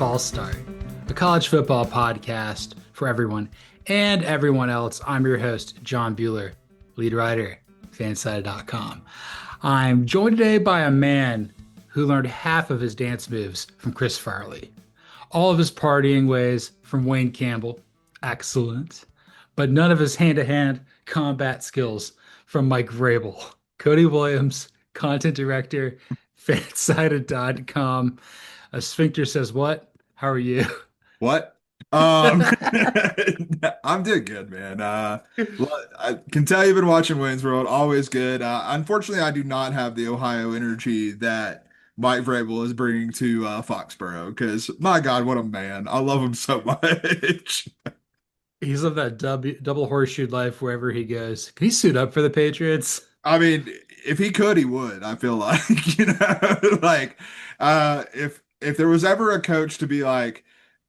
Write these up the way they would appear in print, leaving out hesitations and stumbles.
False Start, a college football podcast for everyone and everyone else. I'm your host, John Buhler, lead writer, fansided.com. I'm joined today by a man who learned half of his dance moves from Chris Farley, all of his partying ways from Wayne Campbell, excellent, but none of his hand-to-hand combat skills from Mike Vrabel. Cody Williams, content director, fansided.com. A sphincter says what? How are you? What? I'm doing good, man. I can tell you've been watching Wayne's World, always good. Unfortunately, I do not have the Ohio energy that Mike Vrabel is bringing to Foxborough because, my God, what a man. I love him so much. He's lived that double horseshoe life wherever he goes. Can he suit up for the Patriots? I mean, if he could, he would, I feel like, like if there was ever a coach to be like,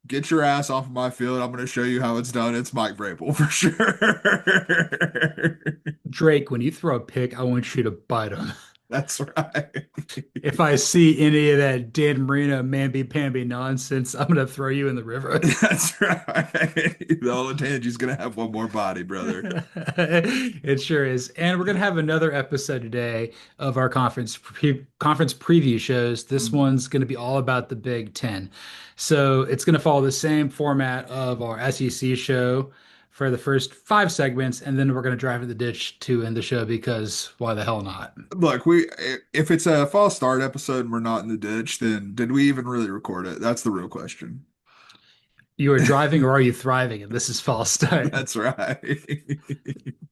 get your ass off of my field. I'm going to show you how it's done. It's Mike Vrabel for sure. Drake, when you throw a pick, I want you to bite him. That's right. If I see any of that Dan Marino mamby-pamby nonsense, I'm going to throw you in the river. That's right. The old Tangi's going to have one more body, brother. It sure is. And we're going to have another episode today of our conference preview shows. This one's going to be all about the Big Ten. So it's going to follow the same format of our SEC show for the first 5 segments, and then we're going to drive in the ditch to end the show because why the hell not? Look, if it's a false start episode and we're not in the ditch, then did we even really record it? That's the real question. You are driving or are you thriving? And this is false start. That's right.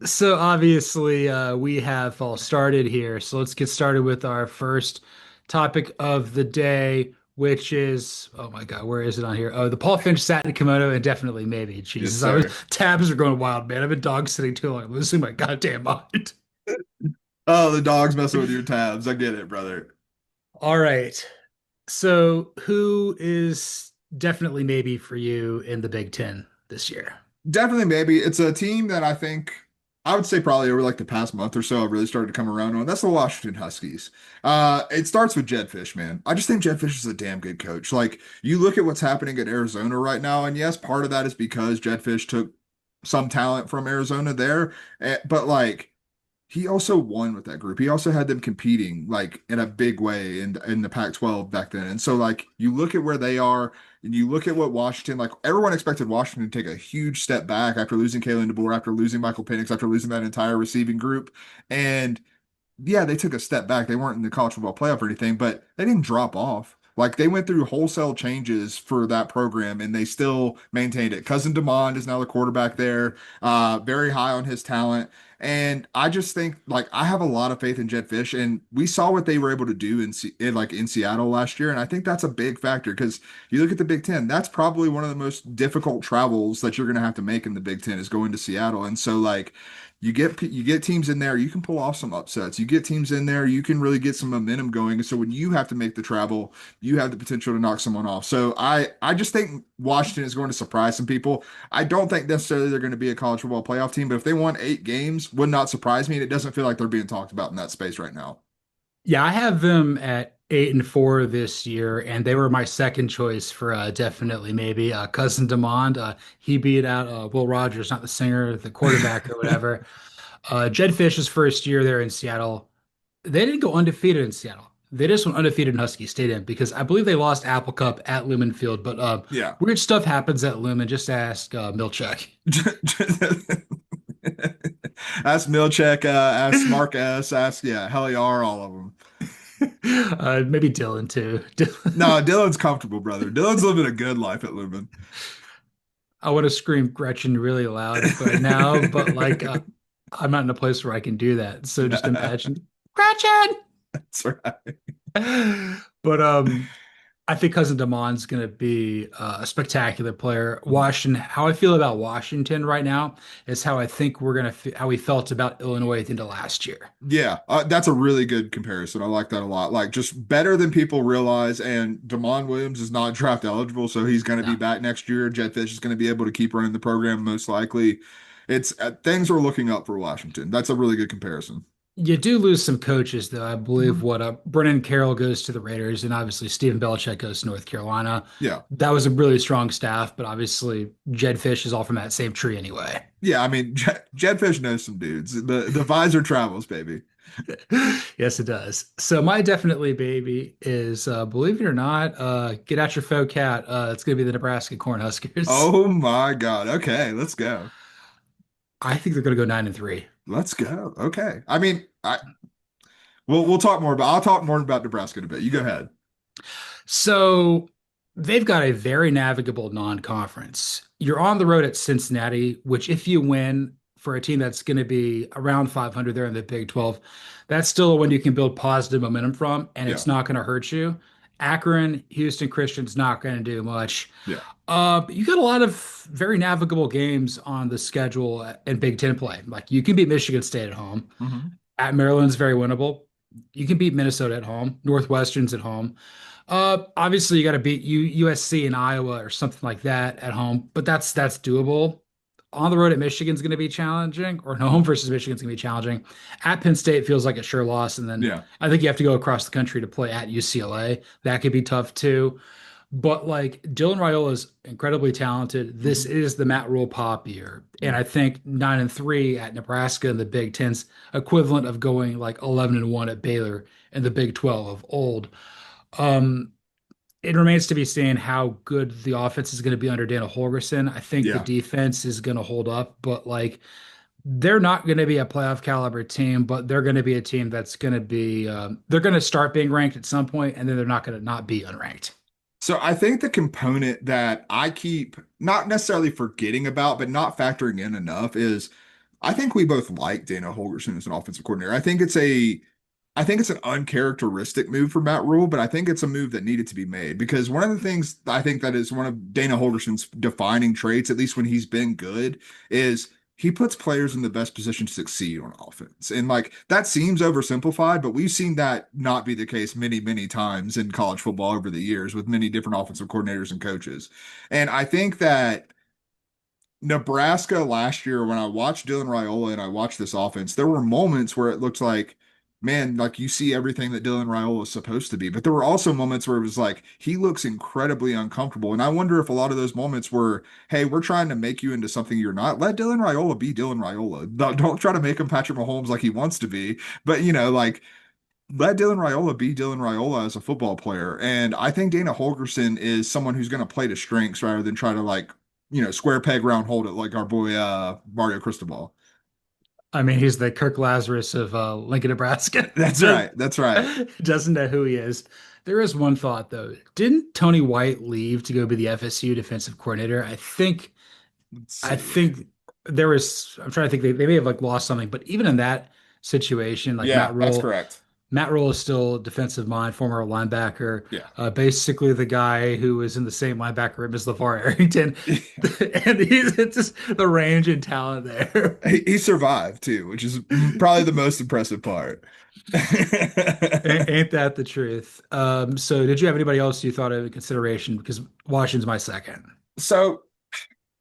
So obviously, we have false started here. So let's get started with our first topic of the day, which is, oh my God, where is it on here? Oh, the Paul Finch satin kimono, and definitely maybe. Yes, Jesus, sir. tabs are going wild, man. I've been dog sitting too long. I'm losing my goddamn mind. Oh, the dog's messing with your tabs. I get it, brother. All right. So who is definitely maybe for you in the Big Ten this year? Definitely, maybe. It's a team that I think I would say probably over like the past month or so, I've really started to come around on. That's the Washington Huskies. It starts with Jedd Fisch, man. I just think Jedd Fisch is a damn good coach. Like you look at what's happening at Arizona right now, and yes, part of that is because Jedd Fisch took some talent from Arizona there, but like he also won with that group. He also had them competing like in a big way in the Pac-12 back then. And so like you look at where they are and you look at what Washington, like everyone expected Washington to take a huge step back after losing Kalen DeBoer, after losing Michael Penix, after losing that entire receiving group. And yeah, they took a step back. They weren't in the college football playoff or anything, but they didn't drop off. Like they went through wholesale changes for that program and they still maintained it. Cousin Demond is now the quarterback there, very high on his talent. And I just think like I have a lot of faith in Jedd Fisch, and we saw what they were able to do in Seattle last year, and I think that's a big factor because you look at the Big Ten, that's probably one of the most difficult travels that you're going to have to make in the Big Ten is going to Seattle, and so like you get teams in there, you can pull off some upsets. You get teams in there, you can really get some momentum going. So when you have to make the travel, you have the potential to knock someone off. So I just think Washington is going to surprise some people. I don't think necessarily they're going to be a college football playoff team, but if they won 8 games, would not surprise me. And it doesn't feel like they're being talked about in that space right now. Yeah, I have them at 8-4 this year, and they were my second choice for definitely maybe Cousin Demond. He beat out Will Rogers, not the singer, the quarterback or whatever. Jedd Fisch's first year there in Seattle, they didn't go undefeated in Seattle. They just went undefeated in Husky Stadium because I believe they lost Apple Cup at Lumen Field. But Yeah. weird stuff happens at Lumen. Just ask Milchek. Ask Milchek, ask Mark S, ask, yeah, hell yeah, are all of them. Maybe Dylan too. No, Dylan's comfortable, brother. Dylan's living a good life at Lumen. I want to scream Gretchen really loud right now, but like I'm not in a place where I can do that. So just imagine Gretchen. That's right. But I think Cousin Demond's going to be a spectacular player. Washington, how I feel about Washington right now is how I think we're going to how we felt about Illinois at the end of last year. Yeah, that's a really good comparison. I like that a lot. Like just better than people realize. And Damon Williams is not draft eligible, so he's going to be No. back next year. Jedd Fisch is going to be able to keep running the program most likely. It's things are looking up for Washington. That's a really good comparison. You do lose some coaches, though. I believe Mhm. what Brennan Carroll goes to the Raiders, and obviously Stephen Belichick goes to North Carolina. Yeah. That was a really strong staff, but obviously Jed Fish is all from that same tree anyway. Yeah, I mean, Jedfish knows some dudes. The visor travels, baby. Yes, it does. So my definitely baby is, believe it or not, get out your faux cat. It's going to be the Nebraska Cornhuskers. Oh my God. Okay, let's go. I think they're going to go 9-3. Let's go. Okay. I mean, I'll talk more about Nebraska in a bit. You go ahead. So they've got a very navigable non-conference. You're on the road at Cincinnati, which if you win for a team that's going to be around 500 there in the Big 12, that's still one you can build positive momentum from, and Yeah. it's not going to hurt you. Akron, Houston Christian's not going to do much. Yeah. But you got a lot of very navigable games on the schedule in Big Ten play. Like you can beat Michigan State at home. Hmm. At Maryland's very winnable. You can beat Minnesota at home. Northwestern's at home. Obviously you got to beat USC and Iowa or something like that at home, but that's doable. On the road at Michigan's going to be challenging, or no, home versus Michigan's going to be challenging. At Penn State feels like a sure loss, and then Yeah. I think you have to go across the country to play at UCLA. That could be tough too. But like Dylan Raiola is incredibly talented. This Hmm. is the Matt Rule pop year. And Yeah. I think 9-3 at Nebraska in the Big Ten's equivalent of going like 11-1 at Baylor in the Big 12 of old. Um, it remains to be seen how good the offense is going to be under Dana Holgorsen. I think the Yeah. defense is going to hold up, but like they're not going to be a playoff caliber team, but they're going to be a team that's going to be they're going to start being ranked at some point, and then they're not going to not be unranked. So I think the component that I keep not necessarily forgetting about, but not factoring in enough is I think we both like Dana Holgorsen as an offensive coordinator. I think it's an uncharacteristic move for Matt Rule, but I think it's a move that needed to be made because one of the things I think that is one of Dana Holgerson's defining traits, at least when he's been good, is he puts players in the best position to succeed on offense. And like that seems oversimplified, but we've seen that not be the case many, many times in college football over the years with many different offensive coordinators and coaches. And I think that Nebraska last year, when I watched Dylan Raiola and I watched this offense, there were moments where it looked like, man, like you see everything that Dylan Raiola is supposed to be. But there were also moments where it was like, he looks incredibly uncomfortable. And I wonder if a lot of those moments were, hey, we're trying to make you into something you're not. Let Dylan Raiola be Dylan Raiola. Don't try to make him Patrick Mahomes like he wants to be. But, like, let Dylan Raiola be Dylan Raiola as a football player. And I think Dana Holgerson is someone who's going to play to strengths rather than try to like, square peg round hold it like our boy Mario Cristobal. I mean, he's the Kirk Lazarus of Lincoln, Nebraska. That's right. That's right. Doesn't know who he is. There is one thought though. Didn't Tony White leave to go be the FSU defensive coordinator? Let's I see. think there was. I'm trying to think. They may have like lost something, but even in that situation, like Yeah, that's correct. Matt Rule is still defensive mind, former linebacker, Yeah. basically the guy who was in the same linebacker room as LeVar Arrington, and he's it's just the range and talent there. He survived too, which is probably the most impressive part. Ain't that the truth? So did you have anybody else you thought of in consideration? Because Washington's my second. So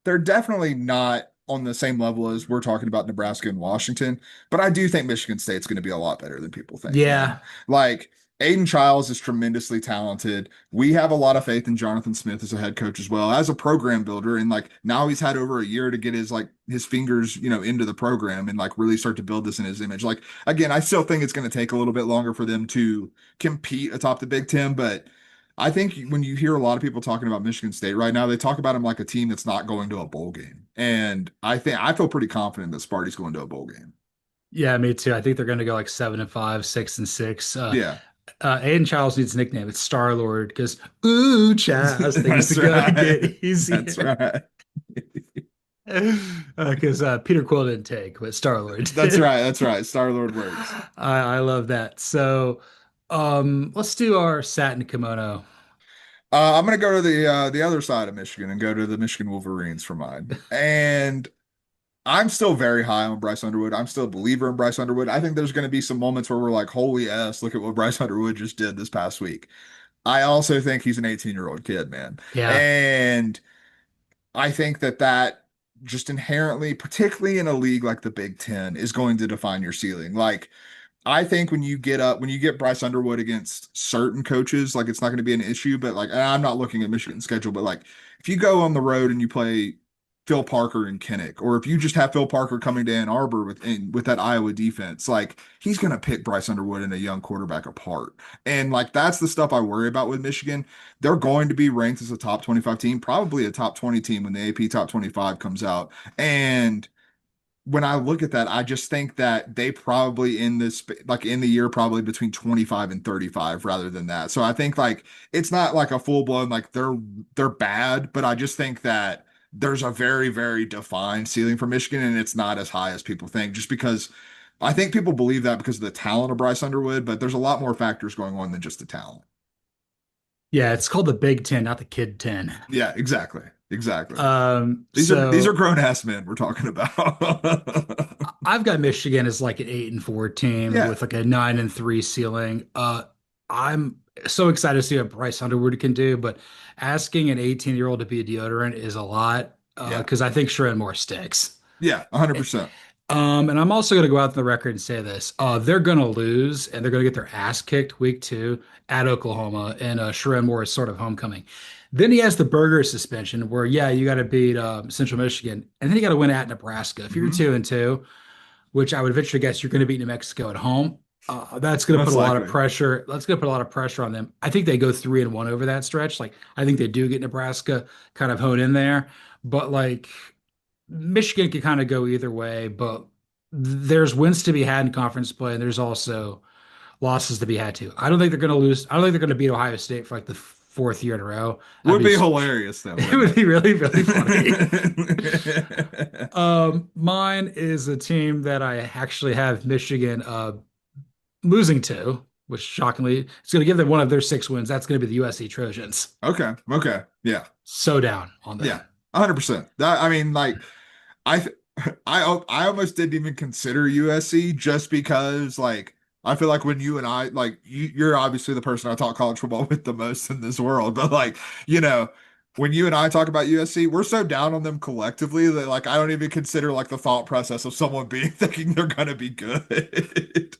they're definitely not on the same level as we're talking about Nebraska and Washington, but I do think Michigan State's going to be a lot better than people think, man. Yeah, Like Aiden Childs is tremendously talented. We have a lot of faith in Jonathan Smith as a head coach as well as a program builder. And like now he's had over a year to get his fingers, into the program and like really start to build this in his image. Like again, I still think it's going to take a little bit longer for them to compete atop the Big Ten, but I think when you hear a lot of people talking about Michigan State right now, they talk about them like a team that's not going to a bowl game. And I feel pretty confident that Sparty's going to a bowl game. yeah, me too. I think they're going to go like 7-5, 6-6. Yeah, Aiden Childs needs a nickname. It's Star Lord because ooh, Chaz, things that's to go right. get That's easier. right. Because Peter Quill didn't take, but Star Lord That's did. right. That's right. Star Lord works. I love that. So, let's do our satin kimono. I'm gonna go to the other side of Michigan and go to the Michigan Wolverines for mine. And I'm still very high on Bryce Underwood. I'm still a believer in Bryce Underwood. I think there's going to be some moments where we're like, holy ass, look at what Bryce Underwood just did this past week. I also think he's an 18-year-old kid, man. Yeah. And I think that just inherently, particularly in a league like the Big Ten, is going to define your ceiling. Like I think when you get Bryce Underwood against certain coaches, like it's not going to be an issue. But like, and I'm not looking at Michigan's schedule, but like if you go on the road and you play Phil Parker and Kinnick, or if you just have Phil Parker coming to Ann Arbor with that Iowa defense, like he's going to pick Bryce Underwood and a young quarterback apart. And like that's the stuff I worry about with Michigan. They're going to be ranked as a top 25 team, probably a top 20 team when the AP top 25 comes out. And when I look at that, I just think that they probably in this like in the year probably between 25 and 35 rather than that. So I think like it's not like a full blown like they're bad, but I just think that there's a very, very defined ceiling for Michigan and it's not as high as people think just because I think people believe that because of the talent of Bryce Underwood, but there's a lot more factors going on than just the talent. Yeah, it's called the Big Ten, not the Kid 10. Yeah, exactly. Exactly. These are So grown ass men we're talking about. I've got Michigan as like an 8-4 team Yeah. with like a 9-3 ceiling. I'm so excited to see what Bryce Underwood can do, but asking an 18-year-old to be a deodorant is a lot Yeah. because I think Sharon Moore sticks. Yeah, 100%. And I'm also going to go out on the record and say this. They're going to lose and they're going to get their ass kicked week 2 at Oklahoma, and Sharon Moore is sort of homecoming. Then he has the burger suspension where, yeah, you got to beat Central Michigan, and then you got to win at Nebraska. If you're Hmm. 2-2, which I would venture to guess you're going to beat New Mexico at home, that's going to put Most a lot of likely. pressure. That's going to put a lot of pressure on them. I think they go 3-1 over that stretch. Like, I think they do get Nebraska kind of honed in there, but like Michigan could kind of go either way, but there's wins to be had in conference play, and there's also losses to be had too. I don't think they're going to lose. I don't think they're going to beat Ohio State for like the fourth year in a row. That'd Would be be hilarious though, it wouldn't would be really really funny. it? Mine is a team that I actually have Michigan losing to, which shockingly it's going to give them one of their 6 wins. That's going to be the USC Trojans. Okay. Okay. Yeah. So down on Yeah. them. 100%. That I mean, like, I th- I almost didn't even consider USC just because like I feel like when you and I like you're obviously the person I talk college football with the most in this world, but like, you know, when you and I talk about USC, we're so down on them collectively that like I don't even consider like the thought process of someone being thinking they're gonna be good.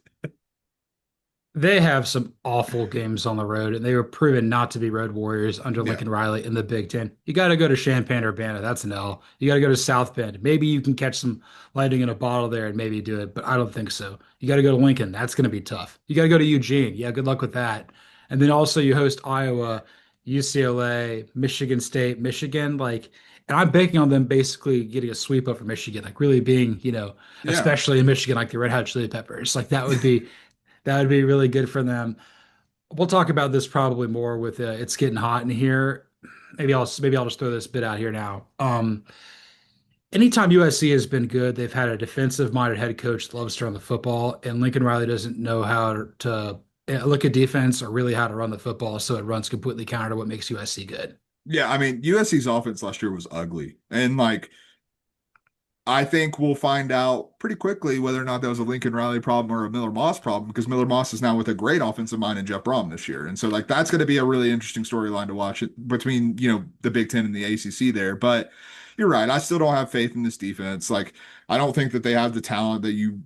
They have some awful games on the road, and they were proven not to be road warriors under Yeah. Lincoln Riley in the Big Ten. You got to go to Champaign-Urbana. That's an L. You got to go to South Bend. Maybe you can catch some lightning in a bottle there and maybe do it, but I don't think so. You got to go to Lincoln. That's going to be tough. You got to go to Eugene. Yeah, good luck with that. And then also you host Iowa, UCLA, Michigan State, Michigan. Like, and I'm banking on them basically getting a sweep over Michigan, like really being, Yeah. especially in Michigan, like the Red Hot Chili Peppers. Like that would be really good for them. We'll talk about this probably more with it's getting hot in here. Maybe I'll just throw this bit out here now. Anytime USC has been good, they've had a defensive-minded head coach that loves to run the football, and Lincoln Riley doesn't know how to look at defense or really how to run the football, so it runs completely counter to what makes USC good. Yeah, I mean, USC's offense last year was ugly. And like I think we'll find out pretty quickly whether or not that was a Lincoln Riley problem or a Miller Moss problem because Miller Moss is now with a great offensive mind in Jeff Brom this year. And so like that's going to be a really interesting storyline to watch it between, the Big Ten and the ACC there. But you're right. I still don't have faith in this defense. Like I don't think that they have the talent that you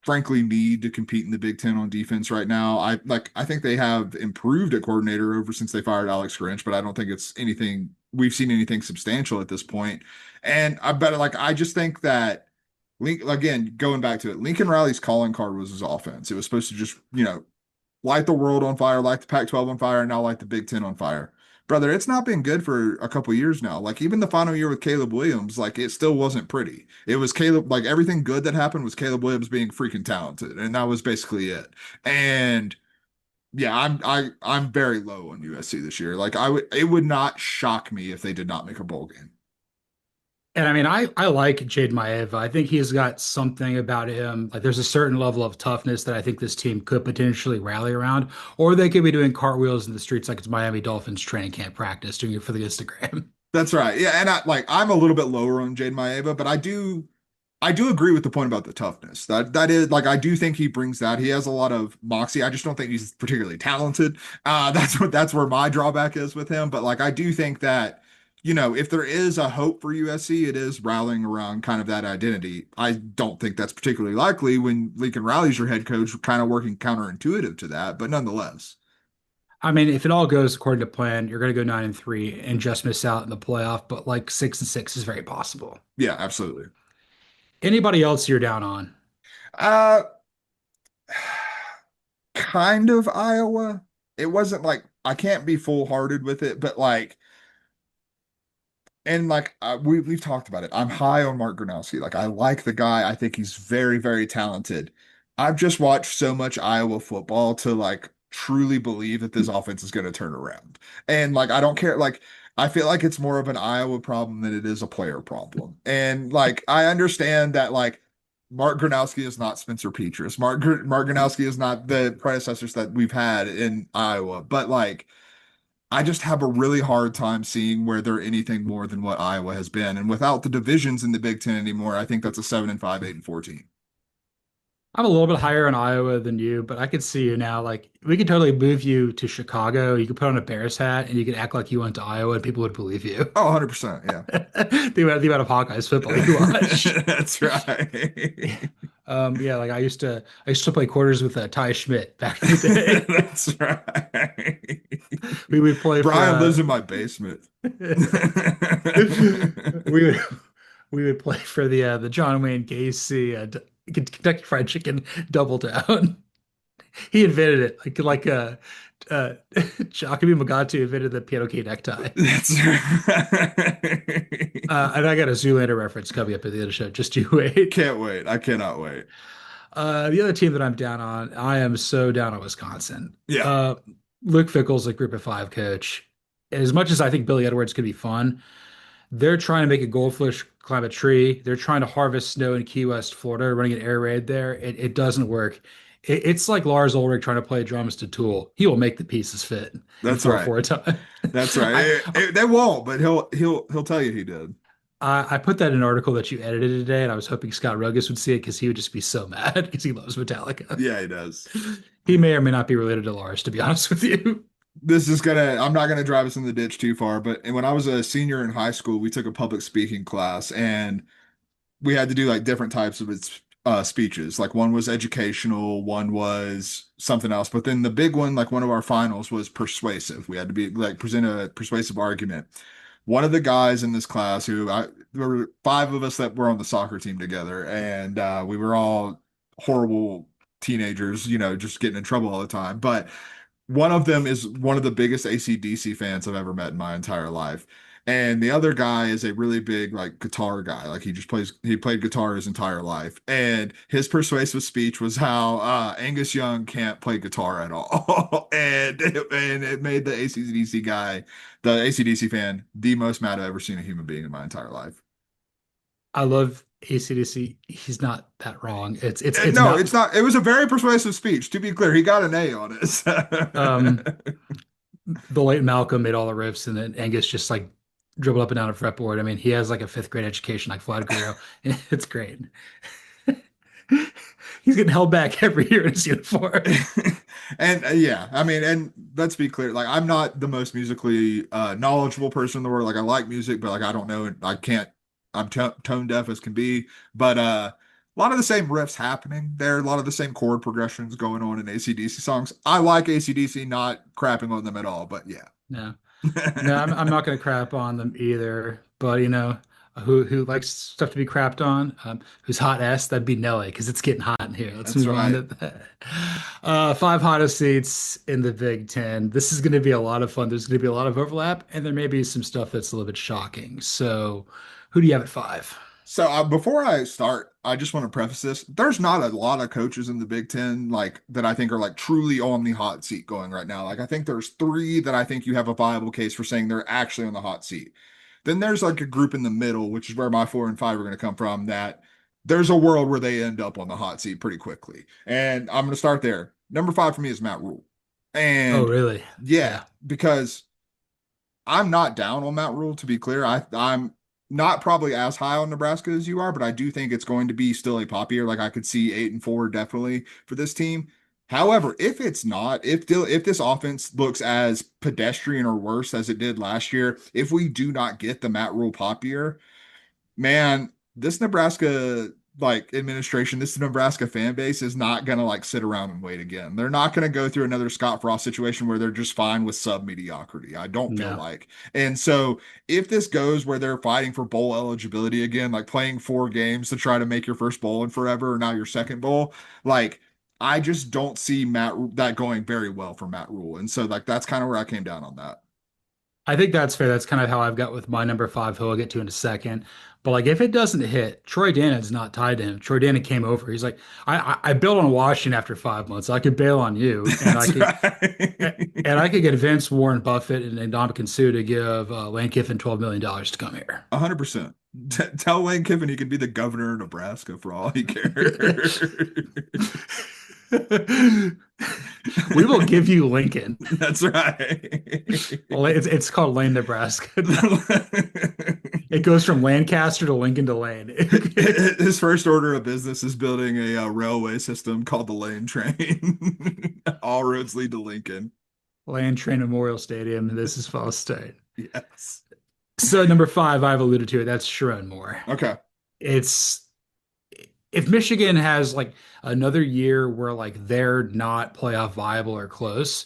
frankly need to compete in the Big Ten on defense right now. I think they have improved at coordinator over since they fired Alex Grinch, but I don't think it's anything we've seen anything substantial at this point. And I bet like I just think that again, going back to it, Lincoln Riley's calling card was his offense. It was supposed to just, light the world on fire, light the Pac-12 on fire, and now light the Big Ten on fire. Brother, it's not been good for a couple years now. Like even the final year with Caleb Williams, like it still wasn't pretty. It was Caleb, like everything good that happened was Caleb Williams being freaking talented, and that was basically it. And yeah, I'm very low on USC this year. Like it would not shock me if they did not make a bowl game. And I mean, I like Jade Maeva. I think he's got something about him. Like there's a certain level of toughness that I think this team could potentially rally around, or they could be doing cartwheels in the streets like it's Miami Dolphins training camp practice, doing it for the Instagram. That's right. Yeah, and I'm a little bit lower on Jade Maeva, but I do agree with the point about the toughness. That is like I do think he brings that. He has a lot of moxie. I just don't think he's particularly talented. That's where my drawback is with him. But like I do think that if there is a hope for USC, it is rallying around kind of that identity. I don't think that's particularly likely when Lincoln Riley's your head coach, kind of working counterintuitive to that, but nonetheless. I mean, if it all goes according to plan, you're going to go 9-3 and just miss out in the playoff, but like 6-6 is very possible. Yeah, absolutely. Anybody else you're down on? Uh, kind of Iowa. It wasn't like I can't be full-hearted with it, but like, and like we've talked about it. I'm high on Mark Gronowski. Like I like the guy. I think he's very, very talented. I've just watched so much Iowa football to like truly believe that this offense is going to turn around. And like I don't care. Like I feel like it's more of an Iowa problem than it is a player problem. And like I understand that like Mark Gronowski is not Spencer Petras. Mark Gronowski is not the predecessors that we've had in Iowa. But like I just have a really hard time seeing where they're anything more than what Iowa has been. And without the divisions in the Big Ten anymore, I think that's a 7-5, 8-14. I'm a little bit higher on Iowa than you, but I could see you now. Like, we could totally move you to Chicago. You could put on a Bears hat and you could act like you went to Iowa and people would believe you. Oh, 100%. Yeah. The amount of Hawkeyes football you watch. That's right. Yeah, like I used to play quarters with Ty Schmidt back in the day. That's right. We would play for Brian lives in my basement. we would we would play for the John Wayne Gacy Kentucky Fried Chicken Double Down. He invented it, uh, Giacomo Magatti invented the piano key necktie. That's right. And I got a Zoolander reference coming up at the end of the show. Just you wait. Can't wait. I cannot wait. The other team that I'm down on, I am so down on Wisconsin. Yeah. Luke Fickell's a Group of Five coach. As much as I think Billy Edwards could be fun, they're trying to make a goldfish climb a tree. They're trying to harvest snow in Key West, Florida, running an air raid there. It doesn't work. It's like Lars Ulrich trying to play drums to Tool. He will make the pieces fit and That's throw right. for a time. That's right. They won't, but he'll tell you he did. I put that in an article that you edited today, and I was hoping Scott Rogus would see it because he would just be so mad because he loves Metallica. Yeah, he does. He may or may not be related to Lars, to be honest with you. I'm not gonna drive us in the ditch too far, but when I was a senior in high school, we took a public speaking class and we had to do like different types of speeches. Like one was educational, one was something else. But then the big one, like one of our finals, was persuasive. We had to be like present a persuasive argument. One of the guys in this class there were five of us that were on the soccer team together, and we were all horrible teenagers, just getting in trouble all the time. But one of them is one of the biggest AC/DC fans I've ever met in my entire life. And the other guy is a really big like guitar guy. Like he played guitar his entire life. And his persuasive speech was how Angus Young can't play guitar at all. And it made the AC/DC fan, the most mad I've ever seen a human being in my entire life. I love AC/DC. He's not that wrong. It's No, not. it's not. It was a very persuasive speech. To be clear, he got an A on Um, it. the late Malcolm made all the riffs, and then Angus just like dribbled up and down a fretboard. I mean, he has like a fifth grade education, like Vlad Guerrero. It's great. He's getting held back every year in his uniform. And yeah, I mean, and let's be clear, like I'm not the most musically knowledgeable person in the world. Like I like music, but like I don't know, I can't. I'm tone deaf as can be. But a lot of the same riffs happening there, a lot of the same chord progressions going on in AC/DC songs. I like AC/DC, not crapping on them at all. But yeah. No, no, I'm not going to crap on them either. But who likes stuff to be crapped on? Who's hot S? That'd be Nelly because it's getting hot in here. Let's That's move on right. to that. Five hottest seats in the Big Ten. This is going to be a lot of fun. There's going to be a lot of overlap, and there may be some stuff that's a little bit shocking. So, who do you have at five? So before I start, I just want to preface this. There's not a lot of coaches in the Big Ten like that I think are like truly on the hot seat going right now. Like I think there's three that I think you have a viable case for saying they're actually on the hot seat. Then there's like a group in the middle, which is where my 4 and 5 are going to come from, that there's a world where they end up on the hot seat pretty quickly. And I'm going to start there. Number 5 for me is Matt Rule. Oh, And really? yeah, Yeah. because I'm not down on Matt Rule, to be clear. I'm not probably as high on Nebraska as you are, but I do think it's going to be still a pop year. Like I could see 8-4 definitely for this team. However, if it's not, if this offense looks as pedestrian or worse as it did last year, if we do not get the Matt Rule pop year, man, this Nebraska administration, this Nebraska fan base is not gonna sit around and wait again. They're not gonna go through another Scott Frost situation where they're just fine with sub mediocrity. I don't feel No. like. And so if this goes where they're fighting for bowl eligibility again, like playing 4 games to try to make your first bowl in forever, or now your second bowl, like I just don't see that going very well for Matt Rule. And so that's kind of where I came down on that. I think that's fair. That's kind of how I've got with my number five, who I'll get to in a second. But like, if it doesn't hit, Troy Danon's not tied to him. Troy Danon came over. He's like, I built on Washington after 5 months. I could bail on you, and That's right. I could get Vince Warren Buffett and Ndamukong Suh to give Lane Kiffin $12 million to come here. 100%. Tell Lane Kiffin he can be the governor of Nebraska for all he cares. We will give you Lincoln. That's right. Well, it's called Lane, Nebraska. It goes from Lancaster to Lincoln to Lane. His first order of business is building a railway system called the Lane Train. All roads lead to Lincoln. Lane Train Memorial Stadium. This is Fall State. Yes. So number five, I've alluded to it. That's Sharon Moore. Okay. It's if Michigan has like another year where like they're not playoff viable or close,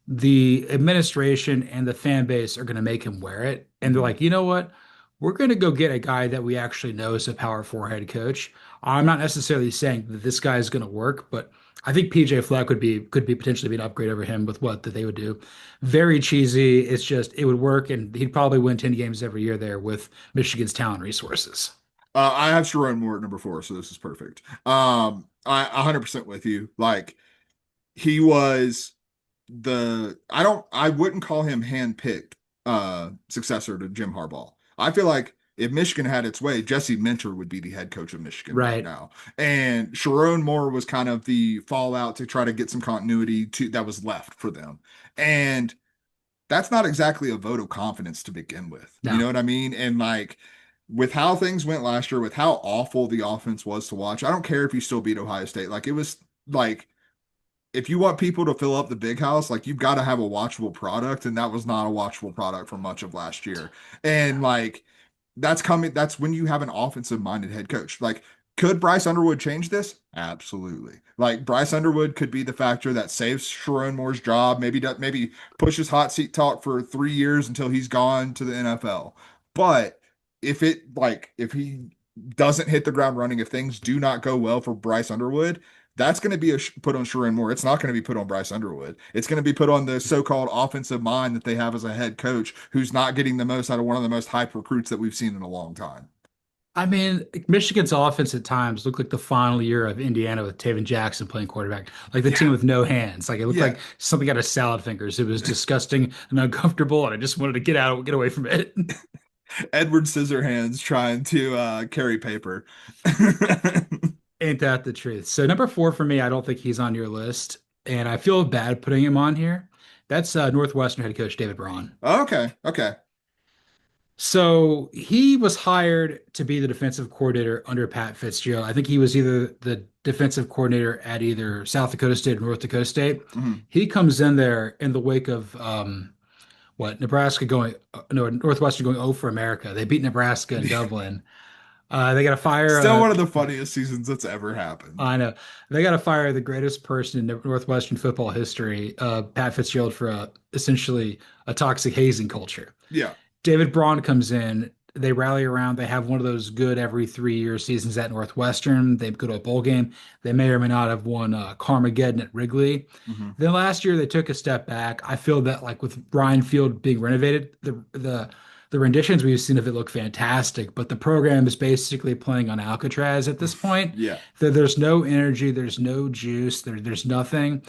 the administration and the fan base are going to make him wear it. And they're Mhm. like, you know what? We're going to go get a guy that we actually know is a Power Four head coach. I'm not necessarily saying that this guy is going to work, but I think PJ Fleck could be potentially be an upgrade over him with what that they would do. Very cheesy. It's just it would work, and he'd probably win 10 games every year there with Michigan's talent resources. I have Sharon Moore at number 4, so this is perfect. I 100% with you. Like he was I wouldn't call him handpicked successor to Jim Harbaugh. I feel like if Michigan had its way, Jesse Minter would be the head coach of Michigan right Right. now. And Sharon Moore was kind of the fallout to try to get some continuity that was left for them. And that's not exactly a vote of confidence to begin with. You No. know what I mean? And with how things went last year, with how awful the offense was to watch, I don't care if you still beat Ohio State. Like it was like if you want people to fill up the big house, like you've got to have a watchable product, and that was not a watchable product for much of last year. And that's when you have an offensive minded head coach. Like, could Bryce Underwood change this? Absolutely. Like Bryce Underwood could be the factor that saves Sharon Moore's job, maybe pushes hot seat talk for 3 years until he's gone to the NFL. But if he doesn't hit the ground running, if things do not go well for Bryce Underwood, that's going to be put on Sharon Moore. It's not going to be put on Bryce Underwood. It's going to be put on the so-called offensive mind that they have as a head coach who's not getting the most out of one of the most hype recruits that we've seen in a long time. I mean, Michigan's offense at times looked like the final year of Indiana with Taven Jackson playing quarterback, like the team Yeah. with no hands. Like it looked Yeah. like something out of salad fingers. It was disgusting and uncomfortable, and I just wanted to get away from it. Edward Scissorhands trying to carry paper. Ain't that the truth? So number four for me, I don't think he's on your list, and I feel bad putting him on here. That's Northwestern head coach David Braun. Okay. Okay. So he was hired to be the defensive coordinator under Pat Fitzgerald. I think he was either the defensive coordinator at either South Dakota State or North Dakota State. Mhm. He comes in there in the wake of what Nebraska going no Northwestern going 0 for America. They beat Nebraska in Dublin. They got to fire. Still one of the funniest seasons that's ever happened. I know they got to fire the greatest person in Northwestern football history, Pat Fitzgerald, for essentially a toxic hazing culture. Yeah. David Braun comes in. They rally around. They have one of those good every 3 year seasons at Northwestern. They go to a bowl game. They may or may not have won Carmageddon at Wrigley. Mhm. Then last year they took a step back. I feel that like with Ryan Field being renovated, the renditions we've seen of it look fantastic, but the program is basically playing on Alcatraz at this point. Yeah. There's no energy, there's no juice, there's nothing.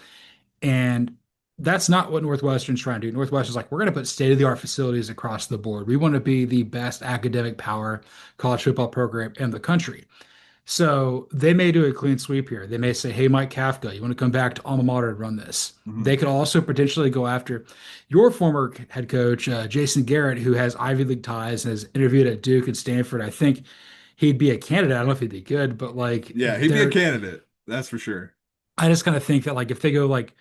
And that's not what Northwestern's trying to do. Northwestern's like, we're going to put state-of-the-art facilities across the board. We want to be the best academic power college football program in the country. So they may do a clean sweep here. They may say, hey, Mike Kafka, you want to come back to alma mater and run this? Mhm. They could also potentially go after your former head coach, Jason Garrett, who has Ivy League ties and has interviewed at Duke and Stanford. I think he'd be a candidate. I don't know if he'd be good, but like Yeah, he'd be a candidate. That's for sure. I just kind of think that like if they go like,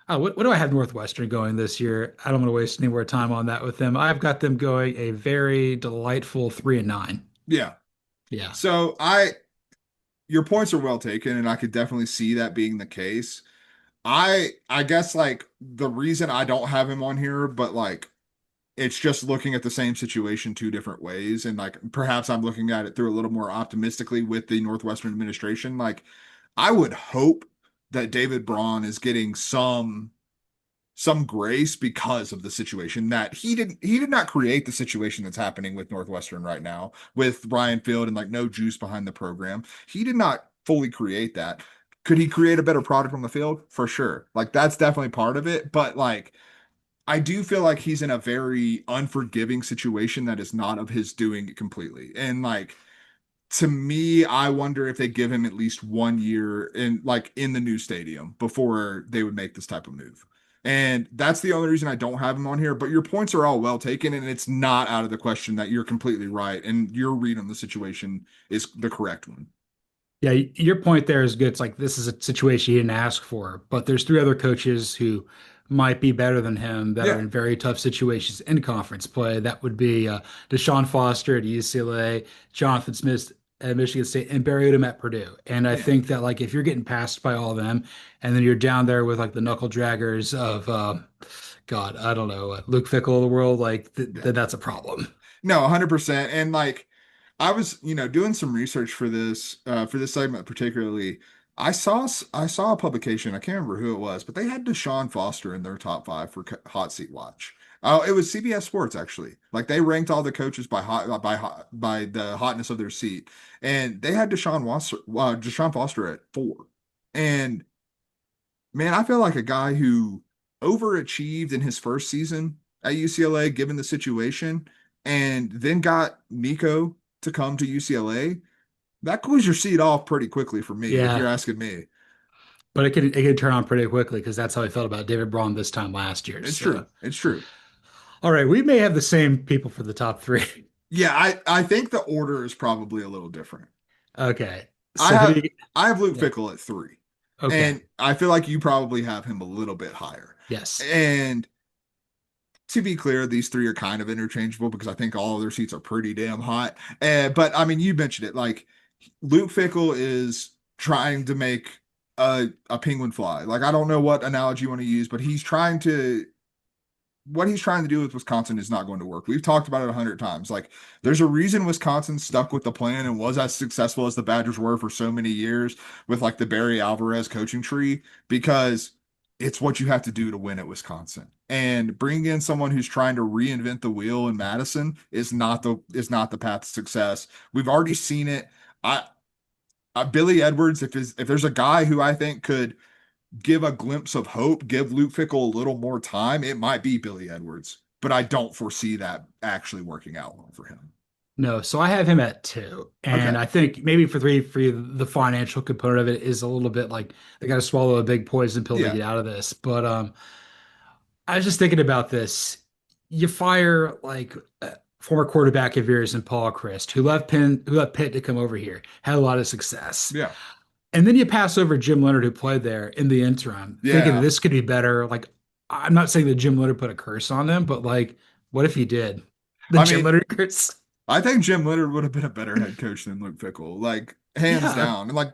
oh, what do I have Northwestern going this year? I don't want to waste any more time on that with them. I've got them going a very delightful 3-9. Yeah. Yeah. So your points are well taken, and I could definitely see that being the case. I guess like the reason I don't have him on here, but like it's just looking at the same situation two different ways, and like perhaps I'm looking at it through a little more optimistically with the Northwestern administration. Like I would hope that David Braun is getting some grace because of the situation that he did not create the situation that's happening with Northwestern right now with Ryan Field and like no juice behind the program. He did not fully create that. Could he create a better product on the field? For sure. Like that's definitely part of it, but like I do feel like he's in a very unforgiving situation that is not of his doing completely. And like to me, I wonder if they give him at least 1 year in the new stadium before they would make this type of move. And that's the only reason I don't have him on here. But your points are all well taken, and it's not out of the question that you're completely right. And your read on the situation is the correct one. Yeah, your point there is good. It's like this is a situation he didn't ask for, but there's three other coaches who might be better than him that are Yeah. in very tough situations in conference play. That would be Deshaun Foster at UCLA, Jonathan Smith at Michigan State, and Barry Odom at Purdue. And I Yeah. think that like if you're getting passed by all of them, and then you're down there with like the knuckle draggers of God, I don't know, Luke Fickell of the world, like Yeah. that's a problem. No, 100%. And like I was, doing some research for this segment particularly. I saw a publication. I can't remember who it was, but they had Deshaun Foster in their top five for hot seat watch. Oh, it was CBS Sports actually. Like they ranked all the coaches by the hotness of their seat, and they had Deshaun Foster at 4. And man, I feel like a guy who overachieved in his first season at UCLA, given the situation, and then got Nico to come to UCLA. That cools your seat off pretty quickly for me, if you're Yeah, asking me. but it could turn on pretty quickly because that's how I felt about David Braun this time last year. It's So, true. It's true. all right, we may have the same people for the top three. Yeah, I think the order is probably a little different. Okay, I so who do have you? I have Luke Yeah. Fickell at 3, Okay. and I feel like you probably have him a little bit higher. Yes. And to be clear, these three are kind of interchangeable because I think all of their seats are pretty damn hot. But I mean, you mentioned it. Like Luke Fickell is trying to make a penguin fly. Like I don't know what analogy you want to use, but what he's trying to do with Wisconsin is not going to work. We've talked about it 100 times. Like, there's a reason Wisconsin stuck with the plan and was as successful as the Badgers were for so many years with like the Barry Alvarez coaching tree, because it's what you have to do to win at Wisconsin. And bringing in someone who's trying to reinvent the wheel in Madison is not the path to success. We've already seen it. I Billy Edwards, if there's a guy who I think could give a glimpse of hope, give Luke Fickell a little more time, it might be Billy Edwards. But I don't foresee that actually working out well for him. No, so I have him at 2. And Okay. I think maybe for 3 for you, the financial component of it is a little bit like they got to swallow a big poison pill to Yeah. get out of this. But I was just thinking about this. You fire like former quarterback of yours and Paul Christ, who left Pitt to come over here, had a lot of success. Yeah. And then you pass over Jim Leonard, who played there in the interim, thinking Yeah. this could be better. Like, I'm not saying that Jim Leonard put a curse on them, but like, what if he did? The I Jim mean, Leonard curse? I think Jim Leonard would have been a better head coach than Luke Fickell, like hands Yeah. down. And like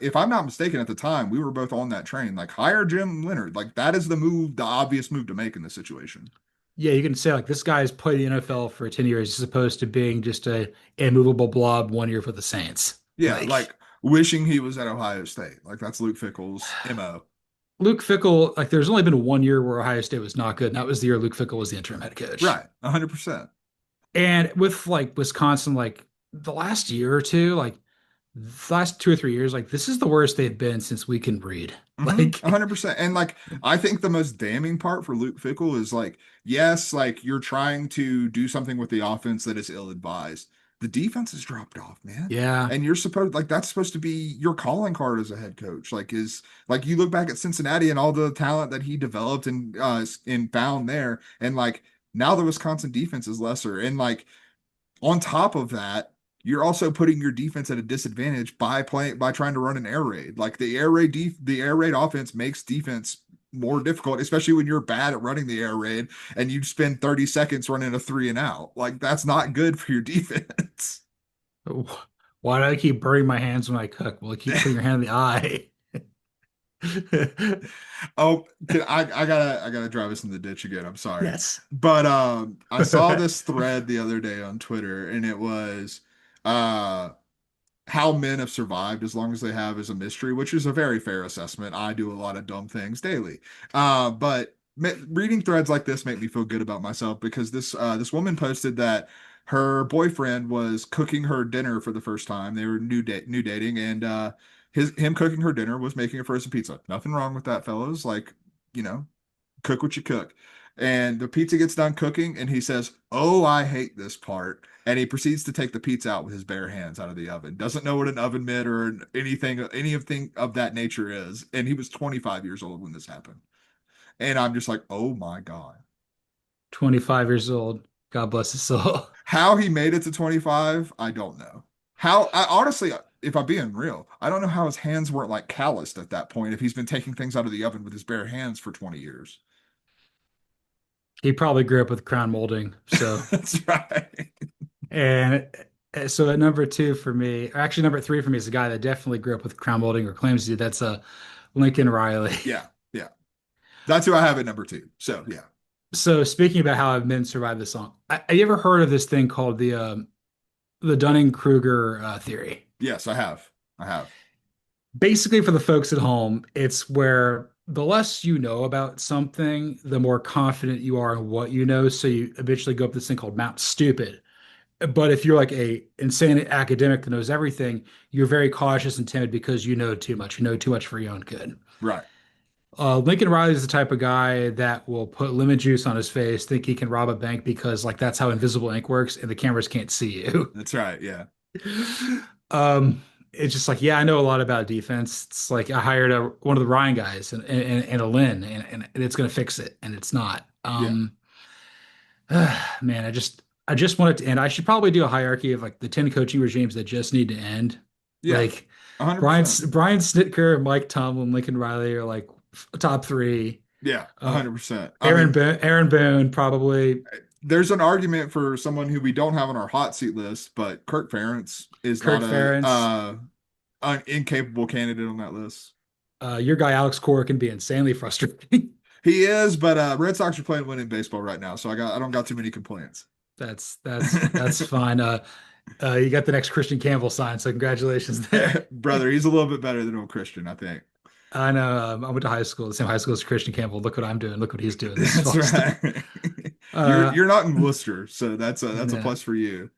if I'm not mistaken at the time, we were both on that train. Like hire Jim Leonard. Like that is the obvious move to make in this situation. Yeah, you can say like this guy's played the NFL for 10 years as opposed to being just a immovable blob 1 year for the Saints. Yeah, Like like wishing he was at Ohio State. Like that's Luke Fickell's MO. Luke Fickell, like there's only been 1 year where Ohio State was not good, and that was the year Luke Fickell was the interim head coach. Right. 100%. And with like Wisconsin, like the last year or two, like the last 2 or 3 years, like this is the worst they've been since we can read. Like, 100%. And like, I think the most damning part for Luke Fickell is like, yes, like you're trying to do something with the offense that is ill-advised. The defense has dropped off, man. yeah, And that's supposed to be your calling card as a head coach. Like you look back at Cincinnati and all the talent that he developed and found there. And like now the Wisconsin defense is lesser. And like on top of that, you're also putting your defense at a disadvantage by trying to run an air raid. Like the air raid offense makes defense more difficult, especially when you're bad at running the air raid and you spend 30 seconds running a 3-and-out. Like that's not good for your defense. Why do I keep burning my hands when I cook? Well, I keep putting your hand in the eye. Oh, I gotta drive us in the ditch again. I'm sorry. Yes. But I saw this thread the other day on Twitter and it was uh how men have survived as long as they have is a mystery, which is a very fair assessment. I do a lot of dumb things daily. But reading threads like this make me feel good about myself because this woman posted that her boyfriend was cooking her dinner for the first time. They were new dating, and him cooking her dinner was making a frozen pizza. Nothing wrong with that, fellas. Like, you know, cook what you cook. And the pizza gets done cooking, and he says, "Oh, I hate this part." And he proceeds to take the pizza out with his bare hands out of the oven. Doesn't know what an oven mitt or anything of that nature is. And he was 25 years old when this happened. And I'm just like, oh my God. 25 years old. God bless his soul. How he made it to 25, I don't know. I honestly, if I'm being real, I don't know how his hands weren't like calloused at that point if he's been taking things out of the oven with his bare hands for 20 years. He probably grew up with crown molding. So, That's right. and so at number two for me, or actually number three for me is a guy that definitely grew up with crown molding or claims to. That's Lincoln Riley. Yeah, yeah. That's who I have at number two. So yeah. So speaking about how men survive the song, have you ever heard of this thing called the Dunning-Kruger theory? Yes, I have. I have. Basically, for the folks at home, it's where the less you know about something, the more confident you are in what you know. So you eventually go up this thing called Mount Stupid. But if you're like a insane academic that knows everything, you're very cautious and timid because you know too much. You know too much for your own good. Right. Lincoln Riley is the type of guy that will put lemon juice on his face, think he can rob a bank because like that's how invisible ink works, and the cameras can't see you. That's right. Yeah. Um, it's just like, yeah, I know a lot about defense. It's like I hired one of the Ryan guys and a Lynn, and it's gonna fix it, and it's not. Yeah. Man, I just want it to end. I should probably do a hierarchy of like the 10 coaching regimes that just need to end. Yeah. Like Brian 100%. Brian Snitker, Mike Tomlin, Lincoln Riley are like top three. Yeah. Uh, 100%. I mean, Aaron Boone probably. there's an argument for someone who we don't have on our hot seat list, but Kirk Ferentz is Kirk not Ferentz. an incapable candidate on that list. Your guy Alex Cora can be insanely frustrating. He is, but Red Sox are playing winning baseball right now, so I don't got too many complaints. That's fine. You got the next Christian Campbell sign, so congratulations there. Brother, he's a little bit better than old Christian, I think. I know. I went to high school, the same high school as Christian Campbell. Look what I'm doing. Look what he's doing. This is That's awesome. right. Uh, You're not in Worcester, so that's a no, plus for you.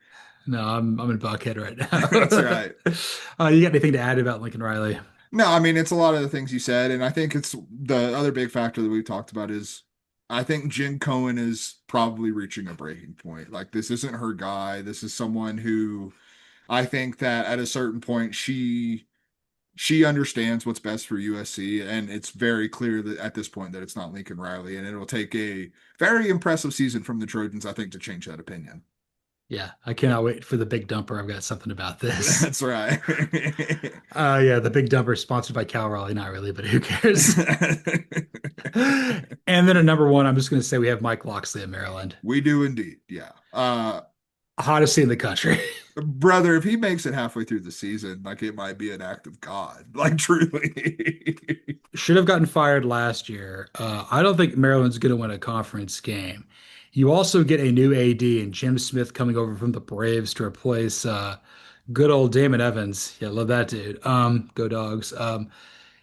no, I'm in Buckhead right That's now. right. You got anything to add about Lincoln Riley? No, I mean it's a lot of the things you said, and I think it's the other big factor that we've talked about is I think Jen Cohen is probably reaching a breaking point. Like this isn't her guy. This is someone who I think that at a certain point she understands what's best for USC, and it's very clear that at this point that it's not Lincoln Riley, and it'll take a very impressive season from the Trojans, I think, to change that opinion. Yeah, I cannot wait for the big dumper. I've got something about this. That's right. Yeah, the big dumper is sponsored by Cal Raleigh, not really, but who cares? And then at number one, I'm just going to say we have Mike Locksley of Maryland, We do indeed. Yeah. hottest seat in the country. Brother, if he makes it halfway through the season, like it might be an act of God, like truly. Should have gotten fired last year. I don't think Maryland's going to win a conference game. You also get a new AD and Jim Smith coming over from the Braves to replace good old Damon Evans. Yeah, love that dude. Go Dogs.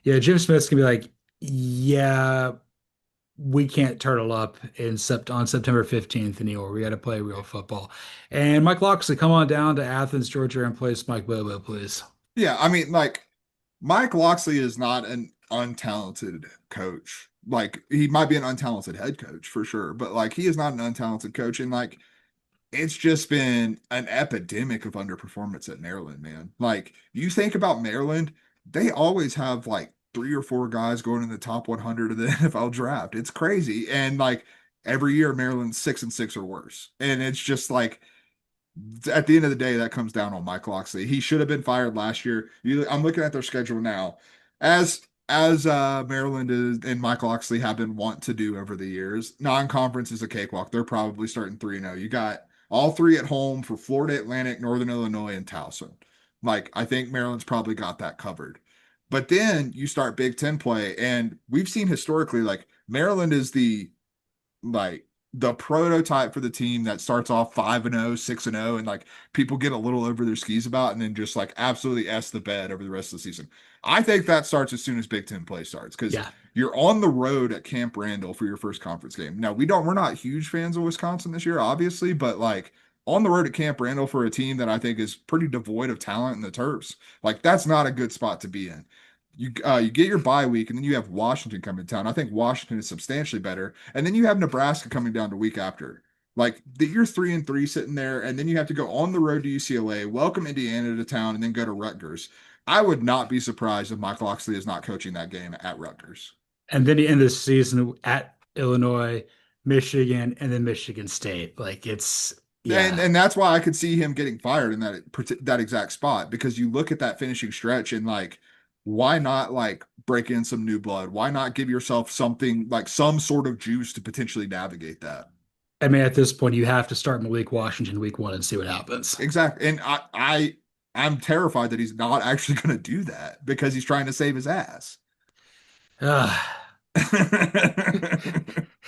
Yeah, Jim Smith's gonna be like, yeah, we can't turtle up on September 15th anymore. We got to play real football. And Mike Locksley, come on down to Athens, Georgia, and place Mike Bobo, please. Yeah, I mean, like Mike Locksley is not an untalented coach. Like he might be an untalented head coach for sure, but like he is not an untalented coach. And like it's just been an epidemic of underperformance at Maryland, man. Like you think about Maryland, they always have like three or four guys going in the top 100 of the NFL draft. It's crazy. And like every year, Maryland's 6-6 or worse. And it's just like At the end of the day, that comes down on Mike Locksley. He should have been fired last year. I'm looking at their schedule now. As Maryland is, and Mike Locksley have been want to do over the years, non-conference is a cakewalk. They're probably starting 3-0. You got all three at home for Florida Atlantic, Northern Illinois, and Towson. Like, I think Maryland's probably got that covered. But then you start Big Ten play, and we've seen historically, like, Maryland is like the prototype for the team that starts off 5-0, 6-0, and like people get a little over their skis about and then just like absolutely S the bed over the rest of the season. I think that starts as soon as Big Ten play starts because Yeah. you're on the road at Camp Randall for your first conference game. Now we're not huge fans of Wisconsin this year, obviously, but like on the road at Camp Randall for a team that I think is pretty devoid of talent in the Terps, like that's not a good spot to be in. You get your bye week, and then you have Washington coming to town. I think Washington is substantially better, and then you have Nebraska coming down the week after. Like you're 3-3 sitting there, and then you have to go on the road to UCLA, welcome Indiana to town, and then go to Rutgers. I would not be surprised if Mike Locksley is not coaching that game at Rutgers. And then you end the season at Illinois, Michigan, and then Michigan State. Like it's And yeah. and that's why I could see him getting fired in that exact spot because you look at that finishing stretch and like why not like break in some new blood? Why not give yourself something like some sort of juice to potentially navigate that? I mean, at this point, you have to start Malik Washington week one and see what happens. Exactly. And I'm terrified that he's not actually going to do that because he's trying to save his ass.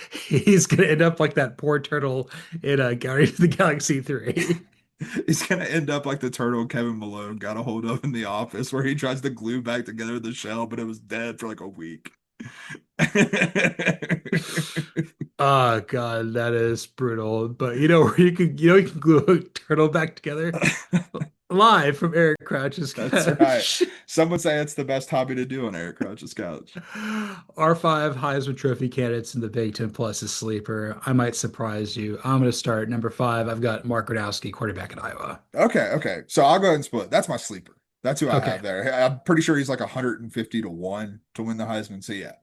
He's gonna end up like that poor turtle in Guardians of the Galaxy 3. He's gonna end up like the turtle Kevin Malone got a hold of in The Office, where he tries to glue back together the shell, but it was dead for like a week. Oh God, that is brutal. But you know where you can glue a turtle back together? Live from Eric Crouch's That's right. couch. Some would say it's the best hobby to do on Eric Crouch's couch. Our five Heisman Trophy candidates in the Big Ten Plus is sleeper. I might surprise you. I'm going to start number five. I've got Mark Gronowski, quarterback at Iowa. Okay. So I'll go ahead and split. That's my sleeper. That's who I Okay. have there. I'm pretty sure he's like 150 to 1 to win the Heisman. So yeah.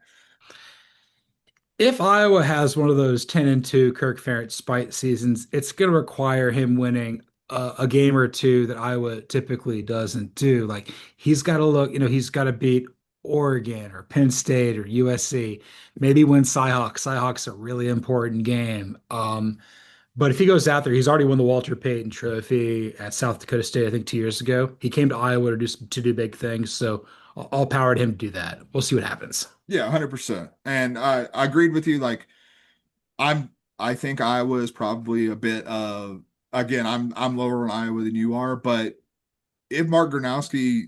If Iowa has one of those 10-2 Kirk Ferentz spite seasons, it's going to require him winning a game or two that Iowa typically doesn't do. Like he's got to look, he's got to beat Oregon or Penn State or USC, maybe win Cyhawk. Cyhawk's a really important game. But if he goes out there, he's already won the Walter Payton Trophy at South Dakota State, I think 2 years ago. He came to Iowa to do big things, so all power to him to do that. We'll see what happens. Yeah, 100%. And I agreed with you. Like I think Iowa is probably a bit of again, I'm lower on Iowa than you are, but if Mark Gronowski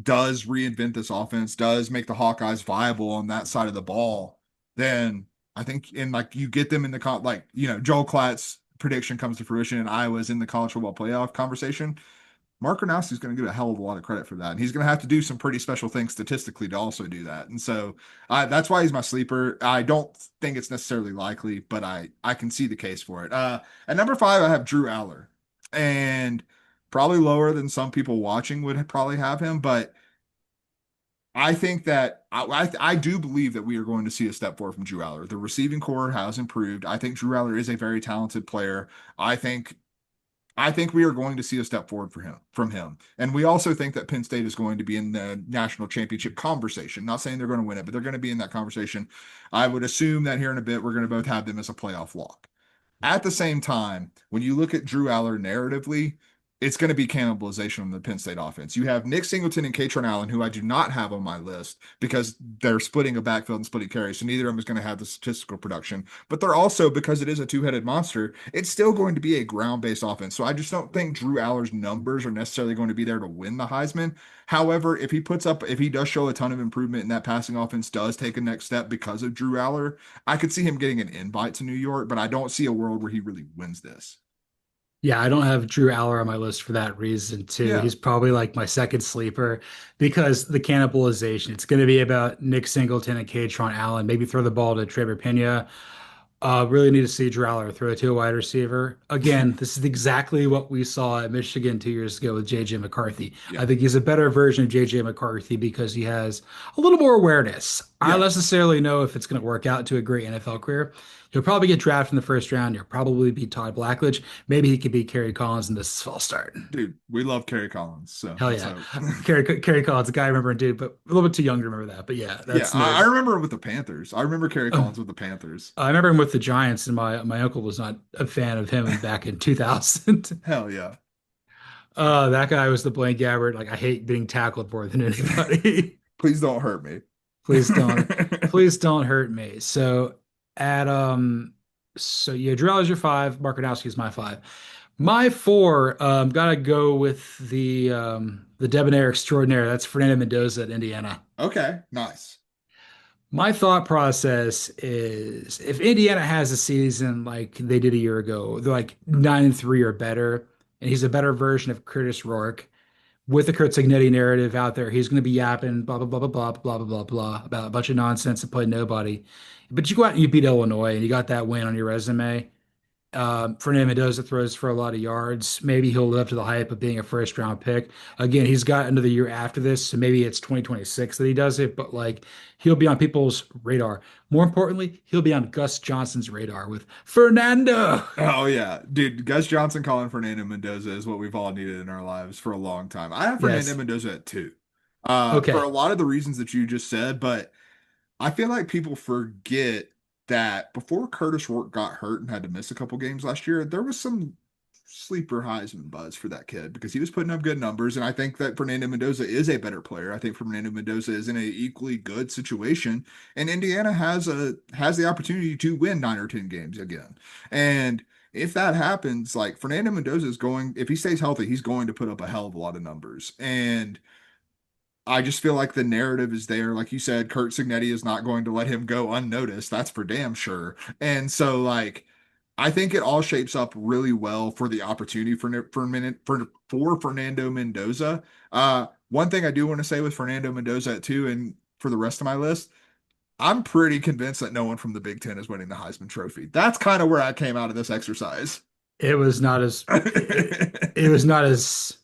does reinvent this offense, does make the Hawkeyes viable on that side of the ball, then I think and like you get them in the like Joel Klatt's prediction comes to fruition and Iowa's in the college football playoff conversation. Mark Gronowski is going to get a hell of a lot of credit for that, and he's going to have to do some pretty special things statistically to also do that. And so that's why he's my sleeper. I don't think it's necessarily likely, but I can see the case for it. At number five, I have Drew Aller, and probably lower than some people watching would probably have him, but I think that I do believe that we are going to see a step forward from Drew Aller. The receiving core has improved. I think Drew Aller is a very talented player. I think I think we are going to see a step forward from him. And we also think that Penn State is going to be in the national championship conversation. Not saying they're going to win it, but they're going to be in that conversation. I would assume that here in a bit, we're going to both have them as a playoff lock. At the same time, when you look at Drew Aller narratively, it's going to be cannibalization on the Penn State offense. You have Nick Singleton and Katron Allen, who I do not have on my list because they're splitting a backfield and splitting carries. So neither of them is going to have the statistical production. But they're also, because it is a two-headed monster, it's still going to be a ground-based offense. So I just don't think Drew Aller's numbers are necessarily going to be there to win the Heisman. However, if he does show a ton of improvement and that passing offense does take a next step because of Drew Aller, I could see him getting an invite to New York, but I don't see a world where he really wins this. Yeah, I don't have Drew Aller on my list for that reason too. Yeah. He's probably like my second sleeper because the cannibalization. It's going to be about Nick Singleton and Katron Allen. Maybe throw the ball to Trevor Pena. Really need to see Drowler throw to a wide receiver. Again, this is exactly what we saw at Michigan 2 years ago with JJ McCarthy. I Yeah. think he's a better version of JJ McCarthy because he has a little more awareness. I don't Yeah. necessarily know if it's going to work out to a great NFL career. He'll probably get drafted in the first round. He'll probably be Todd Blackledge. Maybe he could be Kerry Collins in this fall start. Dude, we love Kerry Collins, so Hell let's yeah. hope. Kerry Collins, a guy I remember dude, but a little bit too young to remember that. But yeah, Yeah, that's I no. remember him with the Panthers. I remember Kerry Collins with the Panthers. I remember him with the Giants, and my uncle was not a fan of him back in 2000. Hell yeah. That guy was the Blaine Gabbert. Like I hate being tackled more than anybody. Please don't hurt me. Please don't, please don't hurt me. So at so yeah, Drell is your five. Mark Gronowski is my five. My four, gotta go with the debonair extraordinaire. That's Fernando Mendoza at Indiana. Okay, nice. My thought process is if Indiana has a season like they did a year ago, they're like 9-3 or better, and he's a better version of Curtis Rourke with the Kurt Cignetti narrative out there. He's going to be yapping blah blah blah blah blah blah blah blah blah about a bunch of nonsense and play nobody. But you go out and you beat Illinois and you got that win on your resume. Fernando Mendoza throws for a lot of yards. Maybe he'll live up to the hype of being a first round pick. Again, he's got another year after this, so maybe it's 2026 that he does it, but like he'll be on people's radar. More importantly, he'll be on Gus Johnson's radar with Fernando. Oh yeah, dude. Gus Johnson calling Fernando Mendoza is what we've all needed in our lives for a long time. I have Fernando Yes. Mendoza at two, for a Okay. lot of the reasons that you just said, but I feel like people forget that before Curtis Rourke got hurt and had to miss a couple games last year, there was some sleeper Heisman buzz for that kid because he was putting up good numbers. And I think that Fernando Mendoza is a better player. I think Fernando Mendoza is in an equally good situation, and Indiana has the opportunity to win 9 or 10 games again. And if that happens, like Fernando Mendoza is going, if he stays healthy, he's going to put up a hell of a lot of numbers. And I just feel like the narrative is there. Like you said, Kurt Cignetti is not going to let him go unnoticed. That's for damn sure. And so, like, I think it all shapes up really well for the opportunity for Fernando Mendoza. One thing I do want to say with Fernando Mendoza at two, and for the rest of my list, I'm pretty convinced that no one from the Big Ten is winning the Heisman Trophy. That's kind of where I came out of this exercise. It was not as it was not as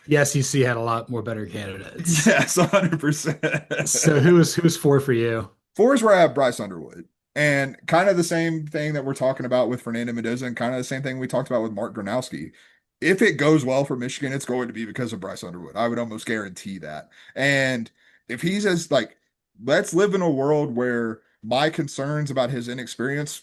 the SEC had a lot more better candidates. Yes, 100%. So who was four for you? Four is where I have Bryce Underwood. And kind of the same thing that we're talking about with Fernando Mendoza and kind of the same thing we talked about with Mark Gronowski. If it goes well for Michigan, it's going to be because of Bryce Underwood. I would almost guarantee that. And if he's as like, let's live in a world where my concerns about his inexperience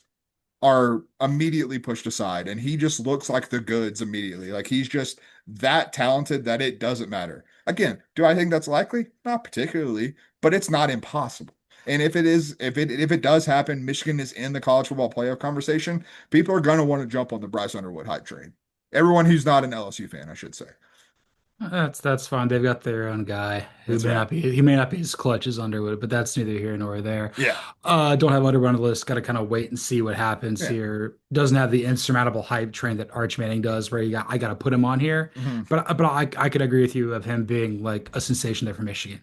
are immediately pushed aside and he just looks like the goods immediately. Like he's just that talented that it doesn't matter. Again, do I think that's likely? Not particularly, but it's not impossible. And if it does happen, Michigan is in the college football playoff conversation, people are gonna want to jump on the Bryce Underwood hype train. Everyone who's not an LSU fan, I should say. That's fine. They've got their own guy who That's may right. not be he may not be as clutch as Underwood, but that's neither here nor there. Yeah. Don't have Underwood on the list. Got to kind of wait and see what happens Yeah. here. Doesn't have the insurmountable hype train that Arch Manning does, where I got to put him on here. Mhm. But I could agree with you of him being like a sensation there for Michigan.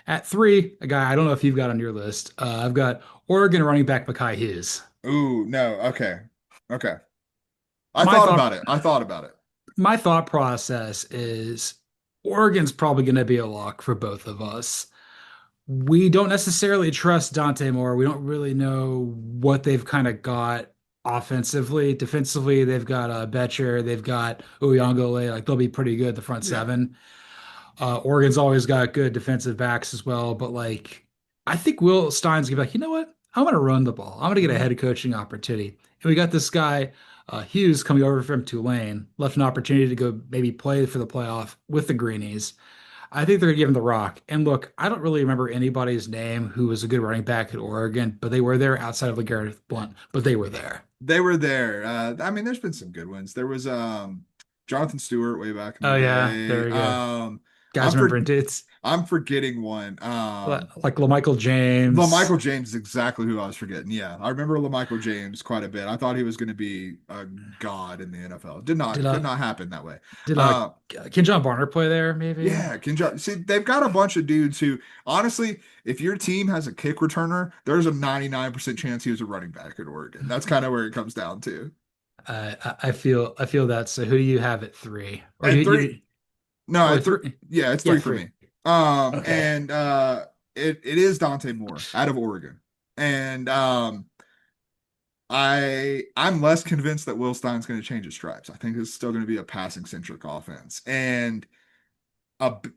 At three, a guy I don't know if you've got on your list. I've got Oregon running back Mekhi Hughes. Ooh, no. Okay. Okay. I My thought thought about it. I thought about it. my thought process is Oregon's probably going to be a lock for both of us. We don't necessarily trust Dante Moore. We don't really know what they've kind of got offensively. Defensively, they've got Betcher, they've got Uyangale. Like they'll be pretty good the front Yeah. seven. Oregon's always got good defensive backs as well, but like I think Will Stein's gonna be like, you know what? I'm gonna run the ball. I'm gonna get a Mhm. head coaching opportunity. And we got this guy, Hughes, coming over from Tulane, left an opportunity to go maybe play for the playoff with the Greenies. I think they're gonna give him the rock. And look, I don't really remember anybody's name who was a good running back at Oregon, but they were there outside of LeGarrette Blunt, but they were there. They were there. I mean, there's been some good ones. There was Jonathan Stewart way back in the Oh yeah, there day. we go. Guys I'm for remembering dudes I'm forgetting one. like LaMichael James. LaMichael James is exactly who I was forgetting. Yeah, I remember LaMichael James quite a bit. I thought he was going to be a god in the NFL. Did Could not happen that way. did Uh, Ken John Barner play there? Maybe. yeah, see, they've got a bunch of dudes who, honestly, if your team has a kick returner, there's a 99% chance he was a running back at Oregon. That's kind of where it comes down to. I feel that. So who do you have at three? Or At three, no, or at three, three? yeah, it's Yeah, three for three. me. Okay. And it is Dante Moore out of Oregon, and I'm less convinced that Will Stein's going to change his stripes. I think it's still going to be a passing centric offense, and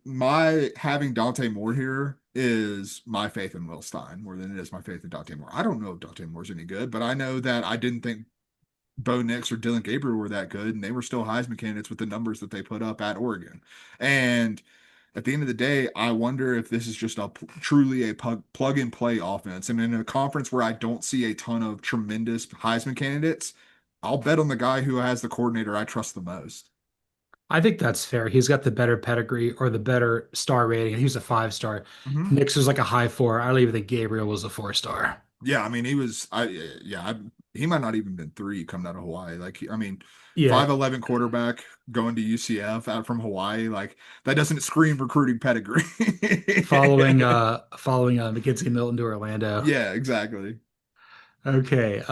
my having Dante Moore here is my faith in Will Stein more than it is my faith in Dante Moore. I don't know if Dante Moore's any good, but I know that I didn't think Bo Nix or Dylan Gabriel were that good, and they were still Heisman candidates with the numbers that they put up at Oregon. And at the end of the day, I wonder if this is just truly a plug and play offense. And in a conference where I don't see a ton of tremendous Heisman candidates, I'll bet on the guy who has the coordinator I trust the most. I think that's fair. He's got the better pedigree or the better star rating. He was a 5 star. Mhm. Nix was like a high four. I don't even think Gabriel was a 4 star. Yeah, I mean, he was, he might not even been three coming out of Hawaii. Like, I mean, Yeah, 5'11" quarterback going to UCF out from Hawaii, like that doesn't scream recruiting pedigree. following McKinsey Milton to Orlando. Yeah, exactly. Okay.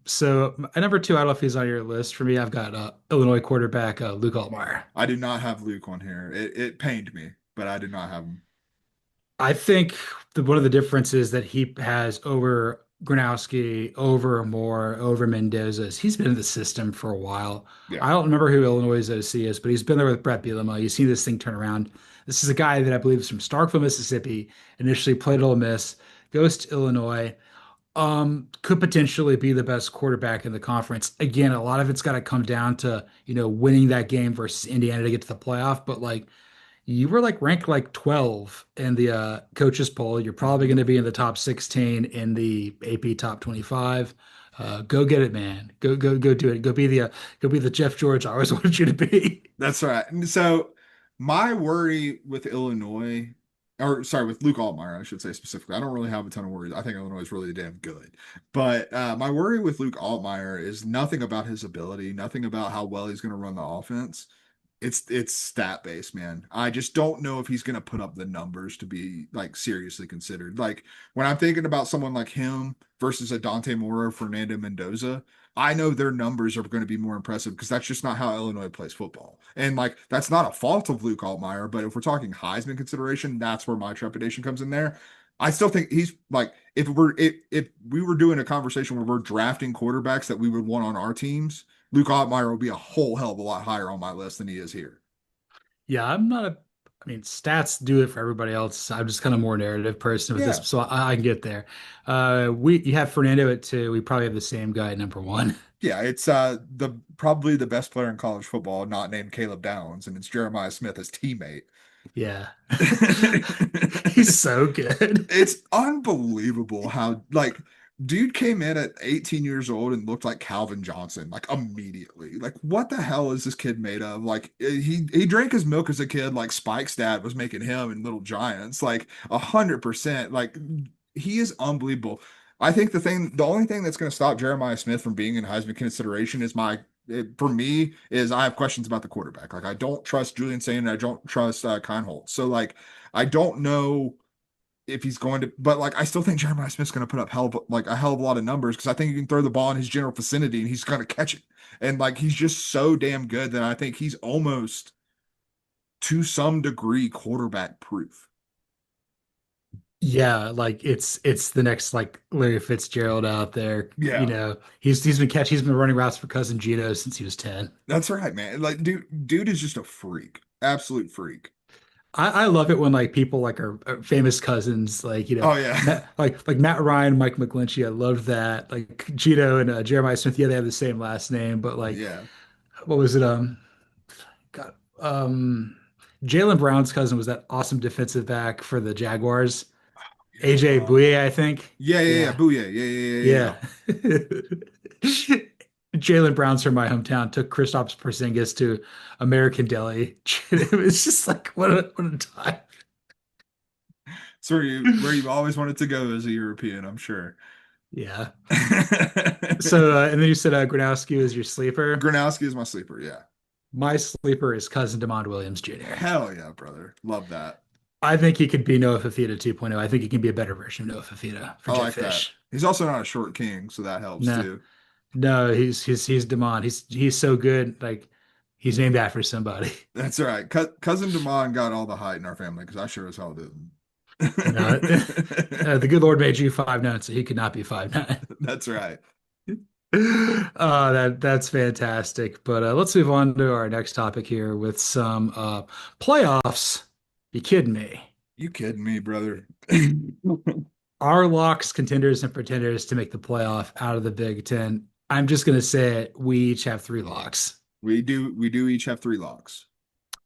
So at number two, I don't know if he's on your list. For me, I've got Illinois quarterback Luke Altmaier. I do not have Luke on here. It pained me, but I did not have him. I think one of the differences that he has over Gronowski, over Moore, over Mendoza is he's been in the system for a while. Yeah. I don't remember who Illinois' OC is, but he's been there with Brett Bielema. You see this thing turn around. This is a guy that I believe is from Starkville, Mississippi, initially played at Ole Miss, goes to Illinois, could potentially be the best quarterback in the conference. Again, a lot of it's got to come down to, winning that game versus Indiana to get to the playoff, but like you were like ranked like 12 in the coaches poll. You're probably going Mhm. to be in the top 16 in the AP top 25. Go get it, man. Go do it. Go be the Jeff George I always wanted you to be. That's right. And so my worry with Illinois, or sorry, with Luke Altmaier, I should say specifically, I don't really have a ton of worries. I think Illinois is really damn good. But my worry with Luke Altmaier is nothing about his ability, nothing about how well he's going to run the offense. It's stat based, man. I just don't know if he's going to put up the numbers to be like seriously considered. Like when I'm thinking about someone like him versus a Dante Moore or Fernando Mendoza, I know their numbers are going to be more impressive because that's just not how Illinois plays football. And like that's not a fault of Luke Altmaier, but if we're talking Heisman consideration, that's where my trepidation comes in there. I still think he's like if we were doing a conversation where we're drafting quarterbacks that we would want on our teams, Luke Ottmeyer will be a whole hell of a lot higher on my list than he is here. Yeah, I'm not a. I mean, stats do it for everybody else. I'm just kind of more narrative person with this, Yeah. so I can get there. You have Fernando at two. We probably have the same guy at number one. Yeah, it's the probably the best player in college football, not named Caleb Downs, and it's Jeremiah Smith, his teammate. Yeah, he's so good. It's unbelievable how like dude came in at 18 years old and looked like Calvin Johnson like immediately. Like what the hell is this kid made of? Like he drank his milk as a kid like Spike's dad was making him in Little Giants. Like 100%. Like he is unbelievable. I think the only thing that's going to stop Jeremiah Smith from being in Heisman consideration is for me is I have questions about the quarterback. Like I don't trust Julian Sain and I don't trust Kyle Holt. So like I don't know if he's going to, but like I still think Jeremiah Smith's going to put up a hell of a lot of numbers because I think he can throw the ball in his general vicinity and he's going to catch it. And like he's just so damn good that I think he's almost to some degree quarterback proof. Yeah, like it's the next like Larry Fitzgerald out there. Yeah, He's been running routes for cousin Gino since he was 10. that's right, man. Like dude is just a freak, absolute freak. I love it when like people like are famous cousins, like Oh yeah, like Matt Ryan, Mike McGlinchey. I love that. Like Gino and Jeremiah Smith, yeah, they have the same last name, but like yeah. what was it? God, Jalen Brown's cousin was that awesome defensive back for the Jaguars, AJ Uh, Bouye, I think. yeah, yeah, yeah, Yeah, booyah, yeah, yeah, yeah, yeah. yeah. Jalen Brown's from my hometown. Took Kristaps Porzingis to American Deli. It was just like what a time. It's where you've always wanted to go as a European, I'm sure. Yeah. So and then you said Gronowski is your sleeper. Gronowski is my sleeper. Yeah. My sleeper is cousin Demond Williams Jr. Hell yeah, brother. Love that. I think he could be Noah Fafita 2.0. I think he can be a better version of Noah Fafita for I Jet like that. Fish. He's also not a short king, so that helps No, too. no, he's Demond. He's so good. Like he's named after somebody. That's all right. Cousin Damon got all the height in our family because I sure as hell didn't. No, the good Lord made you 5'9", so he could not be 5'9". That's right. That's fantastic. But let's move on to our next topic here with some playoffs. You kidding me? You kidding me, brother? Our locks, contenders, and pretenders to make the playoff out of the Big Ten. I'm just gonna say it. We each have three locks. We do each have three locks.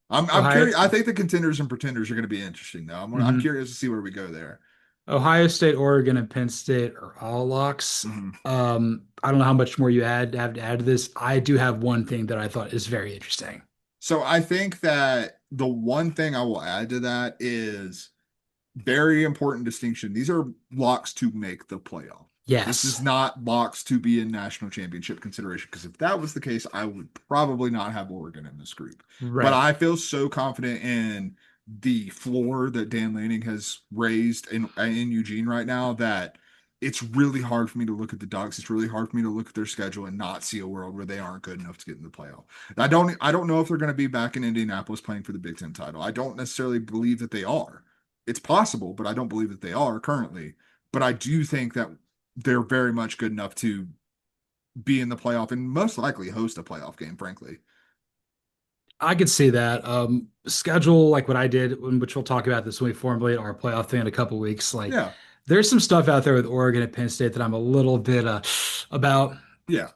I'm Ohio, curious. I think the contenders and pretenders are going to be interesting though. I'm mhm. curious to see where we go there. Ohio State, Oregon, and Penn State are all locks. Mhm. I don't know how much more you have to add to this. I do have one thing that I thought is very interesting. So I think that the one thing I will add to that is very important distinction. These are locks to make the playoff. This is Yes, not locks to be in national championship consideration. Because if that was the case, I would probably not have Oregon in this group. But right. I feel so confident in the floor that Dan Lanning has raised in Eugene right now that it's really hard for me to look at the Ducks. It's really hard for me to look at their schedule and not see a world where they aren't good enough to get in the playoff. I don't know if they're going to be back in Indianapolis playing for the Big Ten title. I don't necessarily believe that they are. It's possible, but I don't believe that they are currently. But I do think that they're very much good enough to be in the playoff and most likely host a playoff game, frankly. I could see that. Schedule like what I did, which we'll talk about this when we formulate our playoff thing in a couple weeks. Like, Yeah. there's some stuff out there with Oregon and Penn State that I'm a little bit about. Yeah.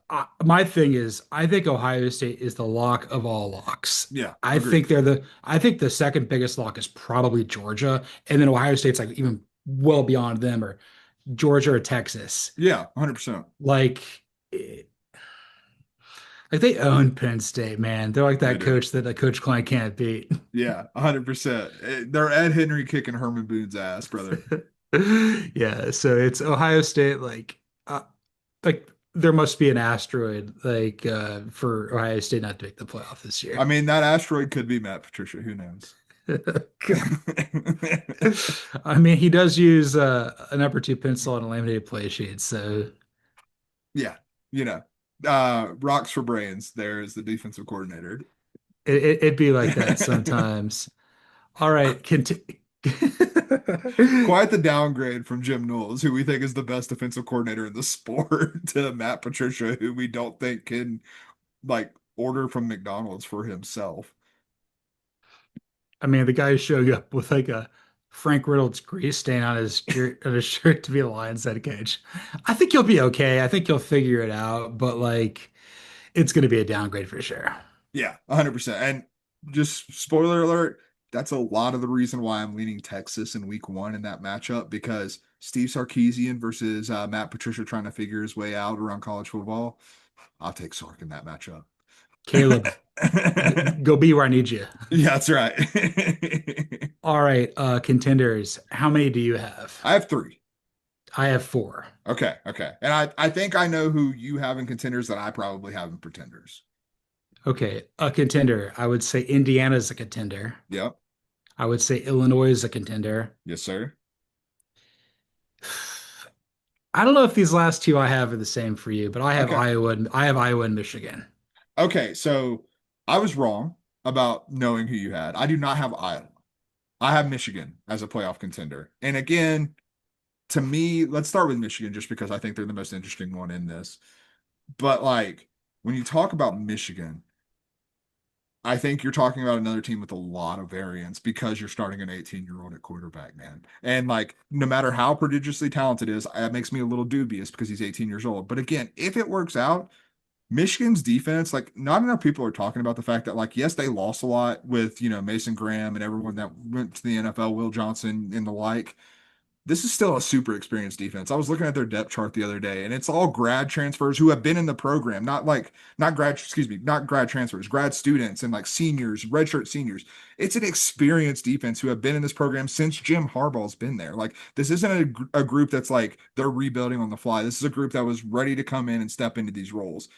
My thing is, I think Ohio State is the lock of all locks. Yeah. Agreed. I think the second biggest lock is probably Georgia, and then Ohio State's like even well beyond them, or Georgia or Texas. Yeah. 100%. Like, eh, like they own Penn State, man. They're like They that do. coach that a coach Klein can't beat. Yeah. 100%. They're Ed Henry kicking Herman Boone's ass, brother. Yeah, so it's Ohio State. Like there must be an asteroid for Ohio State not to make the playoff this I year. mean, that asteroid could be Matt Patricia. Who knows? I mean, he does use an upper two pencil and a laminated play sheet, so Yeah. You know, rocks for brains. There is the defensive coordinator. it'd be like that sometimes. All right, Quite the downgrade from Jim Knowles, who we think is the best defensive coordinator in the sport, to Matt Patricia, who we don't think can like order from McDonald's for himself. I mean, the guy showing up with like a Frank Reynolds grease stain on his shirt to be the Lions head coach. I think he'll be okay. I think he'll figure it out, but like it's going to be a downgrade for sure. Yeah, 100%. And just spoiler alert, that's a lot of the reason why I'm leaning Texas in week one in that matchup because Steve Sarkisian versus Matt Patricia trying to figure his way out around college football. I'll take Sark in that matchup. Caleb, go be where I need you. Yeah, that's right. All right, contenders. How many do you have? I have three. I have four. Okay, okay. And I think I know who you have in contenders that I probably have in pretenders. Okay, a contender. I would say Indiana's a contender. Yep. I would say Illinois is a contender. Yes, sir. I don't know if these last two I have are the same for you, but Okay. I have Iowa and Michigan. Okay, so I was wrong about knowing who you had. I do not have Iowa. I have Michigan as a playoff contender. And again, to me, let's start with Michigan just because I think they're the most interesting one in this. But like when you talk about Michigan, I think you're talking about another team with a lot of variance because you're starting an 18-year-old at quarterback, man. And like, no matter how prodigiously talented is, that makes me a little dubious because he's 18 years old. But again, if it works out, Michigan's defense, like, not enough people are talking about the fact that, like, yes, they lost a lot with, Mason Graham and everyone that went to the NFL, Will Johnson and the like. this is still a super experienced defense. I was looking at their depth chart the other day, and it's all grad transfers who have been in the program, not grad transfers, grad students and like seniors, redshirt seniors. It's an experienced defense who have been in this program since Jim Harbaugh's been there. Like this isn't a group that's like they're rebuilding on the fly. This is a group that was ready to come in and step into these roles.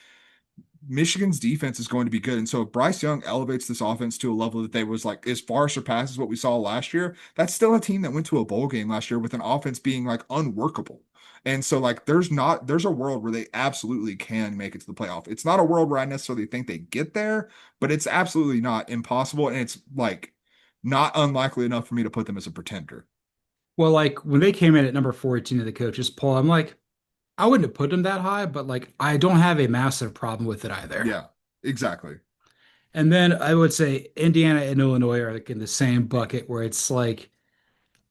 Michigan's defense is going to be good. And so if Bryce Young elevates this offense to a level that they was like as far surpasses what we saw last year, that's still a team that went to a bowl game last year with an offense being like unworkable. And so like there's a world where they absolutely can make it to the playoff. It's not a world where I necessarily think they get there, but it's absolutely not impossible. And it's like not unlikely enough for me to put them as a pretender. Well, like when they came in at number 14 of the coaches poll, I'm like, I wouldn't have put them that high, but like I don't have a massive problem with it either. Yeah, exactly. And then I would say Indiana and Illinois are like in the same bucket where it's like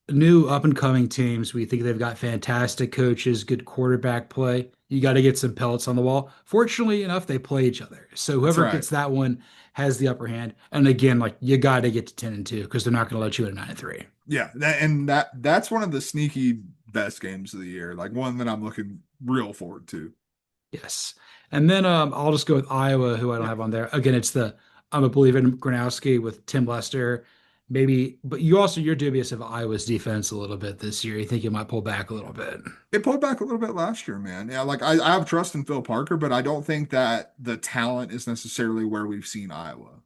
new up and coming teams. We think they've got fantastic coaches, good quarterback play. You got to get some pellets on the wall. Fortunately enough, they play each other. So That's whoever right. gets that one has the upper hand. And again, like you got to get to 10 and 2 because they're not going to let you at 9 and 3. Yeah, that's one of the sneaky best games of the year, like one that I'm looking real forward to. Yes. And then I'll just go with Iowa, who I don't Yeah. have on there. Again, it's the I'm a believer in Gronowski with Tim Lester, maybe, but you're dubious of Iowa's defense a little bit this year. You think it might pull back a little bit. It pulled back a little bit last year, man. Yeah, like I have trust in Phil Parker, but I don't think that the talent is necessarily where we've seen Iowa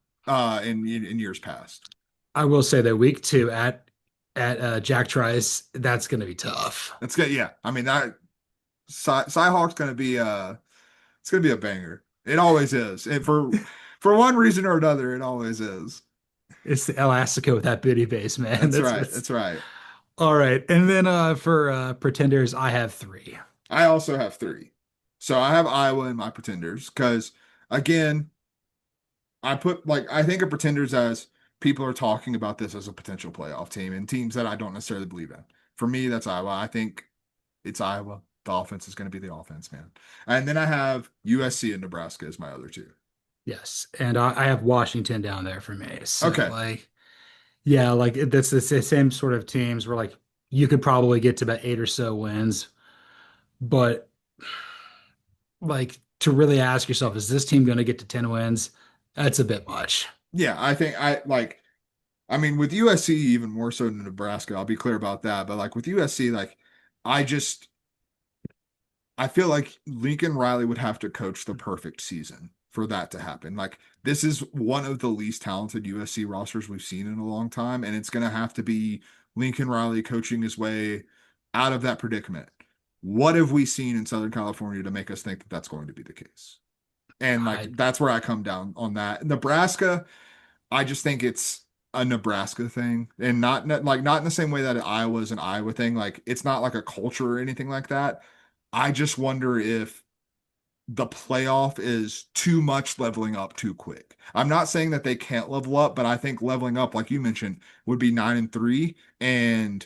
in years past. I will say that week 2 at Jack Trice, that's going to be tough. It's good, yeah. I mean that Cyhawk's gonna be it's gonna be a banger. It always is. For one reason or another, it always is. It's the Elastico with that booty base, man. That's That's right. what's That's right. all right. And then for pretenders, I have three. I also have three. So I have Iowa in my pretenders because again, I think of pretenders as people are talking about this as a potential playoff team and teams that I don't necessarily believe in. For me, that's Iowa. I think it's Iowa. The offense is going to be the offense, man. And then I have USC and Nebraska as my other two. Yes, and I have Washington down there for me. So Okay. like, yeah, like that's the same sort of teams where like you could probably get to about 8 or so wins, but like to really ask yourself, is this team going to get to 10 wins? That's a bit much. Yeah, I think I mean with USC even more so than Nebraska, I'll be clear about that. But like with USC, like I just I feel like Lincoln Riley would have to coach the perfect season for that to happen. Like this is one of the least talented USC rosters we've seen in a long time, and it's going to have to be Lincoln Riley coaching his way out of that predicament. What have we seen in Southern California to make us think that that's going to be the case? And like I that's where I come down on that. Nebraska, I just think it's a Nebraska thing, and not in the same way that Iowa is an Iowa thing. Like it's not like a culture or anything like that. I just wonder if the playoff is too much leveling up too quick. I'm not saying that they can't level up, but I think leveling up, like you mentioned, would be 9-3, and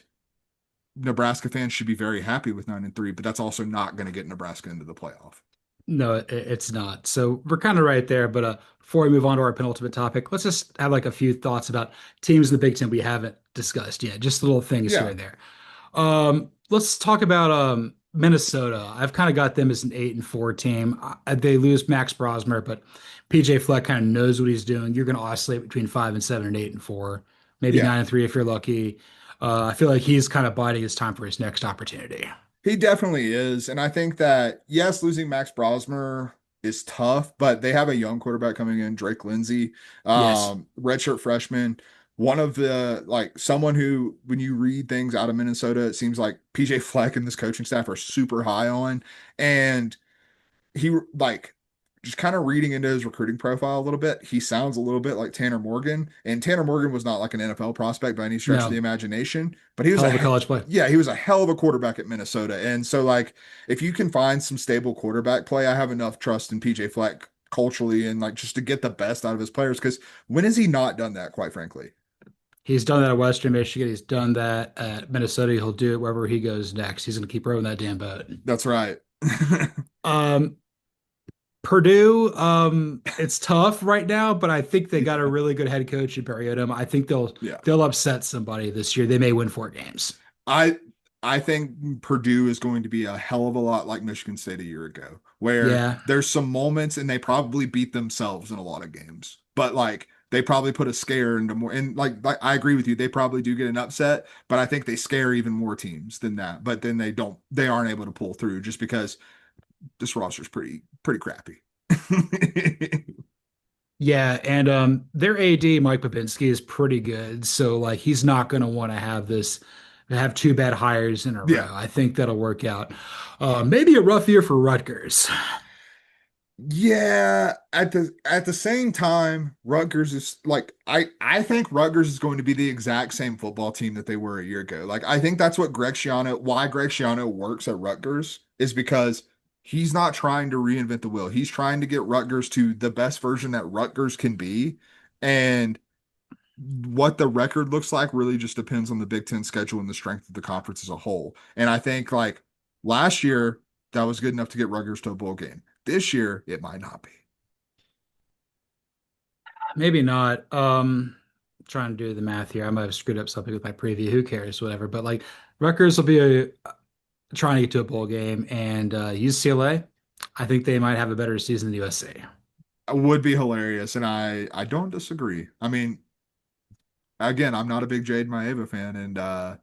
Nebraska fans should be very happy with 9-3. But that's also not going to get Nebraska into the playoff. No, it's not. So we're kind of right there. But before we move on to our penultimate topic, let's just have like a few thoughts about teams in the Big Ten we haven't discussed yet. Just little things here Yeah, and there. Let's talk about Minnesota. I've kind of got them as an 8-4 team. They lose Max Brosmer, but PJ Fleck kind of knows what he's doing. You're going to oscillate between 5-7 and 8-4, maybe yeah. 9-3 if you're lucky. I feel like he's kind of biding his time for his next opportunity. He definitely is. And I think that, yes, losing Max Brosmer is tough, but they have a young quarterback coming in, Drake Lindsay, Yes, redshirt freshman. One of the, like, someone who, when you read things out of Minnesota, it seems like PJ Fleck and this coaching staff are super high on. And he like just kind of reading into his recruiting profile a little bit, he sounds a little bit like Tanner Morgan. And Tanner Morgan was not like an NFL prospect by any stretch of the no, imagination, but he was hell of a college play. yeah, he was a hell of a quarterback at Minnesota. And so like if you can find some stable quarterback play, I have enough trust in PJ Fleck culturally and like just to get the best out of his players. Because when has he not done that, quite frankly? He's done that at Western Michigan. He's done that at Minnesota. He'll do it wherever he goes next. He's going to keep rowing that damn boat. That's right. Um, Purdue, it's tough right now, but I think they got a really good head coach in Barry Odom. I think they'll Yeah. they'll upset somebody this year. They may win 4 games. I I think Purdue is going to be a hell of a lot like Michigan State a year ago, where Yeah. there's some moments and they probably beat themselves in a lot of games, but like they probably put a scare into more. And like I agree with you, they probably do get an upset, but I think they scare even more teams than that. But then they aren't able to pull through just because this roster's pretty crappy. Yeah, and their AD Mike Babinski is pretty good, so like he's not going to want to have two bad hires in a Yeah. row. I think that'll work out. Maybe a rough year for Rutgers. Yeah, at the same time, Rutgers is like I think Rutgers is going to be the exact same football team that they were a year ago. Like I think that's what why Greg Schiano works at Rutgers is because he's not trying to reinvent the wheel. He's trying to get Rutgers to the best version that Rutgers can be. And what the record looks like really just depends on the Big Ten schedule and the strength of the conference as a whole. And I think like last year, that was good enough to get Rutgers to a bowl game. This year, it might not be. Maybe not. Trying to do the math here. I might have screwed up something with my preview. Who cares? Whatever. But like Rutgers will be trying to get to a bowl game, and UCLA, I think they might have a better season than USC. It would be hilarious, and I don't disagree. I mean, again, I'm not a big Jade Maeva fan, and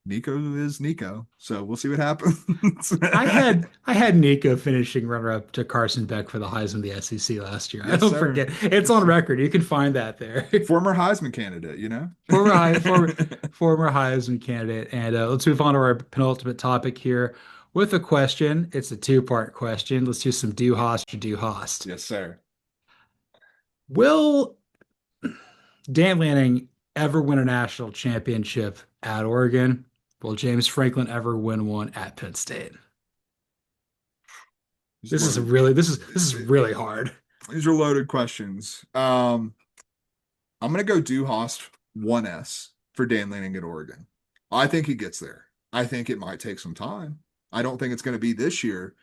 Nico is Nico, so we'll see what happens. I had Nico finishing runner-up to Carson Beck for the Heisman of the SEC last year. I Yes, don't sir. forget. It's Yes, on sir. record. You can find that there. Former Heisman candidate, you know? Former Heisman candidate. And let's move on to our penultimate topic here with a question. It's a two-part question. Let's do some do Host or do Host. Yes, sir. Will Dan Lanning ever win a national championship at Oregon? Will James Franklin ever win one at Penn State? These This is loaded, really this is really hard. these are loaded questions. I'm gonna go Duhast 1S for Dan Lanning at Oregon. I think he gets there. I think it might take some time. I don't think it's going to be this year,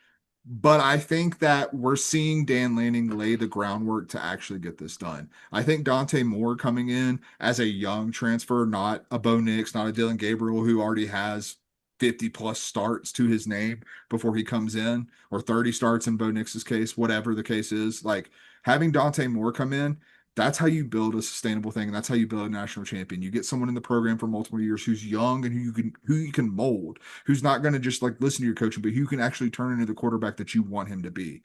but I think that we're seeing Dan Lanning lay the groundwork to actually get this done. I think Dante Moore coming in as a young transfer, not a Bo Nix, not a Dylan Gabriel who already has 50 plus starts to his name before he comes in, or 30 starts in Bo Nix's case, whatever the case is. Like having Dante Moore come in, that's how you build a sustainable thing, and that's how you build a national champion. You get someone in the program for multiple years who's young and who you can mold, who's not going to just like listen to your coaching, but who can actually turn into the quarterback that you want him to be.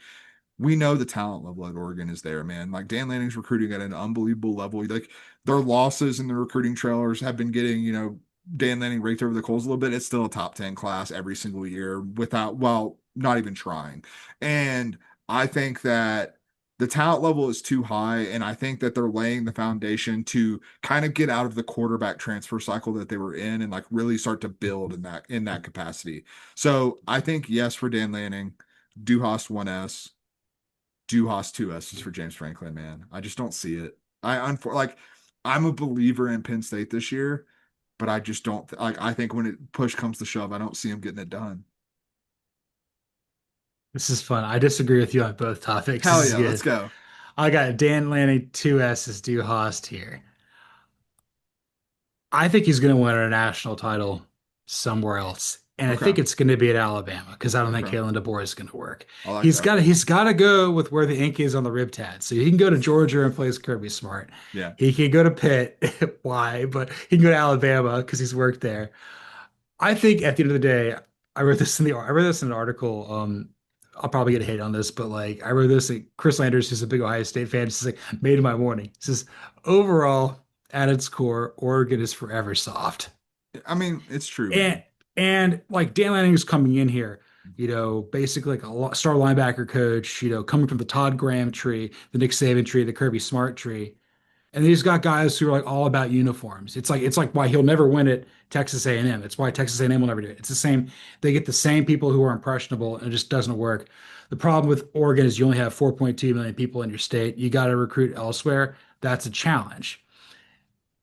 We know the talent level at Oregon is there, man. Like Dan Lanning's recruiting at an unbelievable level. Like their losses in the recruiting trailers have been getting, Dan Lanning raked over the coals a little bit. It's still a top 10 class every single year without, well, not even trying. And I think that the talent level is too high. And I think that they're laying the foundation to kind of get out of the quarterback transfer cycle that they were in and like really start to build in that capacity. So I think yes for Dan Lanning, Duhast 1S. Duhas 2S is for James Franklin, man. I just don't see it. Like I'm a believer in Penn State this year, but I just don't like I think when it push comes to shove, I don't see him getting it done. This is fun. I disagree with you on both topics. This Hell is yeah, let's good. go. I got Dan Lanning, two S's, do Host here. I think he's going to win a national title somewhere else. And I Okay. think it's going to be at Alabama because I don't think Okay. Kalen DeBoer is going to work. I like He's that. got to he's got to go with where the ink is on the rib tat. So he can go to Georgia and place Kirby Smart. Yeah. He can go to Pitt. Why? But he can go to Alabama because he's worked there. I think at the end of the day, I read this in an article. I'll probably get hate on this, but like I wrote this. Like, Chris Landers, who's a big Ohio State fan, just like made my morning. He says overall, at its core, Oregon is forever soft. I mean, it's true, And man. like Dan Lanning is coming in here, basically like a star linebacker coach, coming from the Todd Graham tree, the Nick Saban tree, the Kirby Smart tree. And then he's got guys who are like all about uniforms. It's like why he'll never win at Texas A&M. It's why Texas A&M will never do it. It's the same. They get the same people who are impressionable, and it just doesn't work. The problem with Oregon is you only have 4.2 million people in your state. You got to recruit elsewhere. That's a challenge.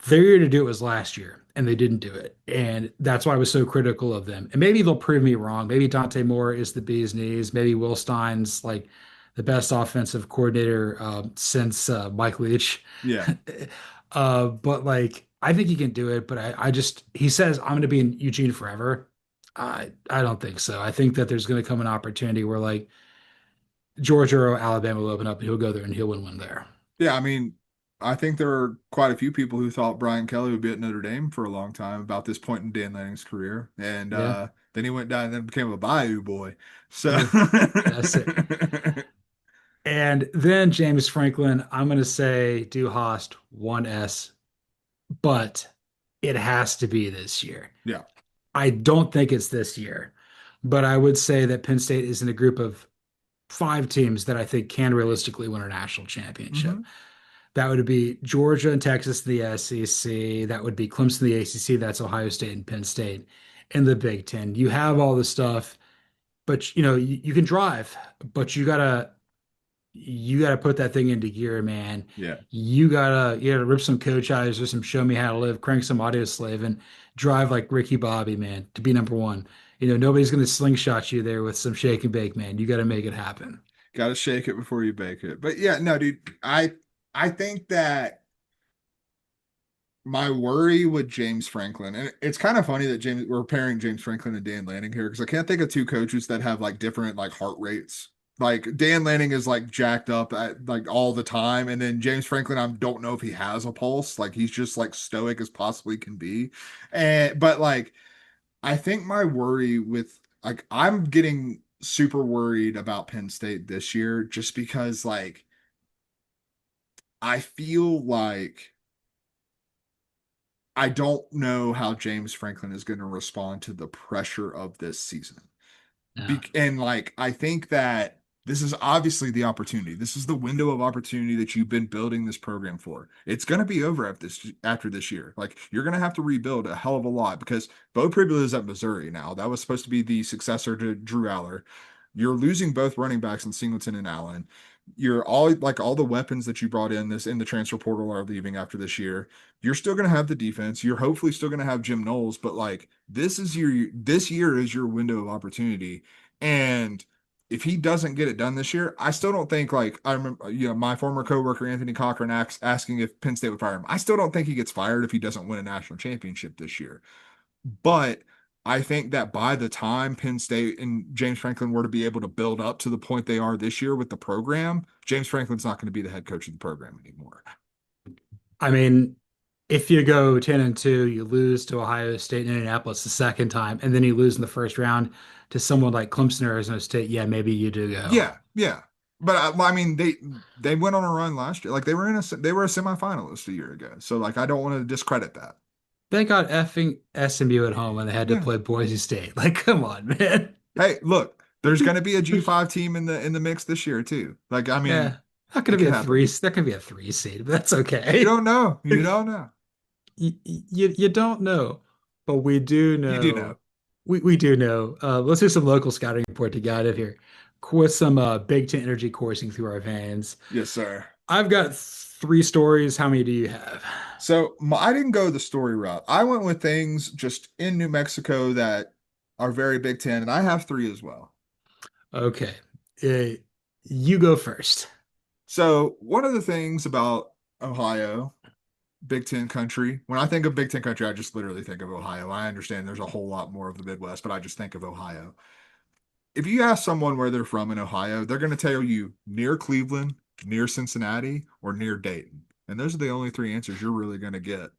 Their year to do it was last year, and they didn't do it. And that's why I was so critical of them. And maybe they'll prove me wrong. Maybe Dante Moore is the bee's knees. Maybe Will Stein's like the best offensive coordinator since Mike Leach. Yeah. But like, I think he can do it. But he says, I'm going to be in Eugene forever. I don't think so. I think that there's going to come an opportunity where like Georgia or Alabama will open up and he'll go there and he'll win one there. Yeah, I mean, I think there are quite a few people who thought Brian Kelly would be at Notre Dame for a long time about this point in Dan Lanning's career. And Yeah. then he went down and then became a Bayou boy. So Yeah. That's it. And then James Franklin, I'm going to say Du Hast 1S, but it has to be this year. yeah. I don't think it's this year, but I would say that Penn State is in a group of five teams that I think can realistically win a national championship. Hmm. That would be Georgia and Texas, the SEC. That would be Clemson, the ACC. That's Ohio State and Penn State in the Big Ten. You have all the stuff, but you can drive, but you gotta put that thing into gear, man. Yeah. You gotta rip some coach eyes or some show me how to live, crank some audio slave, and drive like Ricky Bobby, man, to be number one. Nobody's gonna slingshot you there with some shake and bake, man. You gotta make it happen. Got to shake it before you bake it. But yeah, no, dude, I think that my worry with James Franklin, and it's kind of funny that James we're pairing James Franklin and Dan Lanning here because I can't think of two coaches that have like different like heart rates. Like Dan Lanning is like jacked up at like all the time, and then James Franklin, I don't know if he has a pulse. Like he's just like stoic as possibly can be. And but like I think my worry with like I'm getting super worried about Penn State this year just because like I feel like I don't know how James Franklin is going to respond to the pressure of this season. Yeah. And like, I think that this is obviously the opportunity. This is the window of opportunity that you've been building this program for. It's going to be over after this year. Like, you're going to have to rebuild a hell of a lot because Bo Pribula is at Missouri now. That was supposed to be the successor to Drew Aller. You're losing both running backs in Singleton and Allen. You're all the weapons that you brought in this in the transfer portal are leaving after this year. You're still going to have the defense. You're hopefully still going to have Jim Knowles, but like this year is your window of opportunity. And if he doesn't get it done this year, I still don't think like I remember, my former coworker Anthony Cochran asking if Penn State would fire him. I still don't think he gets fired if he doesn't win a national championship this year. But I think that by the time Penn State and James Franklin were to be able to build up to the point they are this year with the program, James Franklin's not going to be the head coach of the program anymore. I mean, if you go 10-2, you lose to Ohio State and Indianapolis the second time, and then you lose in the first round to someone like Clemson or Arizona State, yeah, maybe you do go. Yeah, yeah. But I mean, they went on a run last year. Like they were a semifinalist a year ago. So like I don't want to discredit that. They got effing SMU at home and they had to Yeah. play Boise State. Like, come on, man. Hey, look, there's going to be a G5 team in the mix this year too. Like I mean, Yeah, not it gonna be can a happen. three. That could be a three seed, but that's You okay. don't know. You don't know. You don't know, but we do You do know. know. We do know. Let's do some local scouting report to get out of here with some Big Ten energy coursing through our veins. Yes, sir. I've got three stories. How many do you have? So I didn't go the story route. I went with things just in New Mexico that are very Big Ten, and I have three as well. Okay, uh, you go first. So one of the things about Ohio, Big Ten country, when I think of Big Ten country, I just literally think of Ohio. I understand there's a whole lot more of the Midwest, but I just think of Ohio. If you ask someone where they're from in Ohio, they're going to tell you near Cleveland, near Cincinnati, or near Dayton. And those are the only three answers you're really going to get.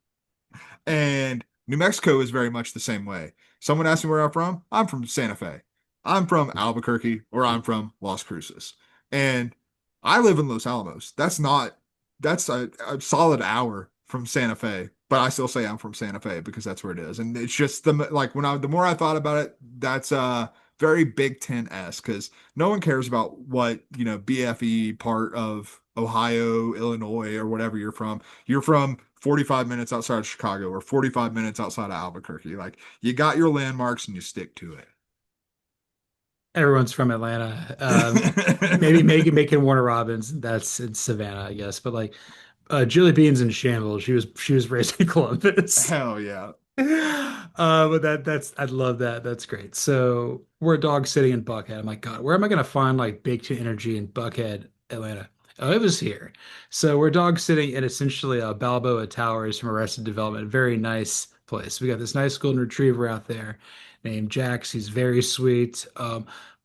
And New Mexico is very much the same way. Someone asked me where I'm from Santa Fe. I'm from Albuquerque, or I'm from Las Cruces. And I live in Los Alamos. That's a solid hour from Santa Fe, but I still say I'm from Santa Fe because that's where it is. And it's just the more I thought about it, that's very Big Ten-esque because no one cares about what, BFE part of Ohio, Illinois, or whatever you're from. You're from 45 minutes outside of Chicago or 45 minutes outside of Albuquerque. Like you got your landmarks and you stick to Everyone's from Atlanta. Maybe it. making Warner Robins. That's in Savannah, I guess. But like Julie Bean's in Shambles. She was raised in Columbus. Hell yeah. But that's I love that. That's great. So we're dog sitting in Buckhead. I'm like, God, where am I gonna find like Big Ten energy in Buckhead, Atlanta? Oh, it was here. So we're dog sitting in essentially Balboa Towers from Arrested Development. Very nice place. We got this nice golden retriever out there named Jax. He's very sweet.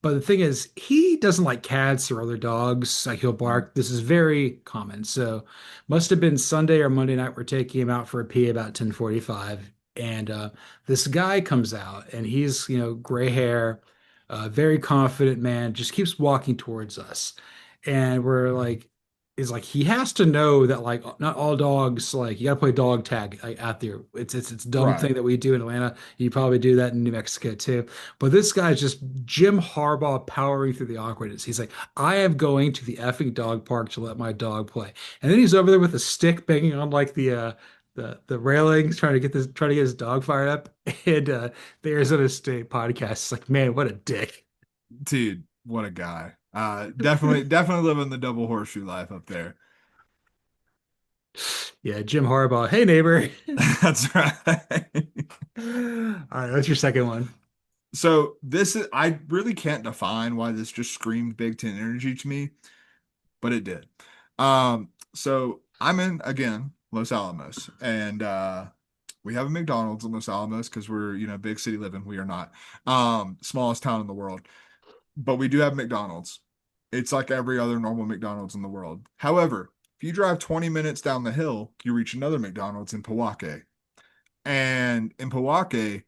But the thing is, he doesn't like cats or other dogs. Like he'll Mhm. bark. This is very common. So must have been Sunday or Monday night. We're taking him out for a pee about 10:45, and this guy comes out, and he's gray hair, very confident man. Just keeps walking towards us, and we're like, is like he has to know that like not all dogs like you got to play dog tag like, out there. It's a dumb Right. thing that we do in Atlanta. You probably do that in New Mexico too. But this guy's just Jim Harbaugh powering through the awkwardness. He's like, I am going to the effing dog park to let my dog play. And then he's over there with a stick banging on like the railings, trying to get his dog fired up. And the Arizona State podcast is like, man, what a dick. Dude, what a guy. Definitely living the double horseshoe life up there. Yeah, Jim Harbaugh. Hey neighbor. That's right. All right, what's your second one? So this is I really can't define why this just screamed Big Ten energy to me, but it did. So I'm in again Los Alamos, and we have a McDonald's in Los Alamos because we're big city living. We are not smallest town in the world, but we do have McDonald's. It's like every other normal McDonald's in the world. However, if you drive 20 minutes down the hill, you reach another McDonald's in Powake. And in Powake,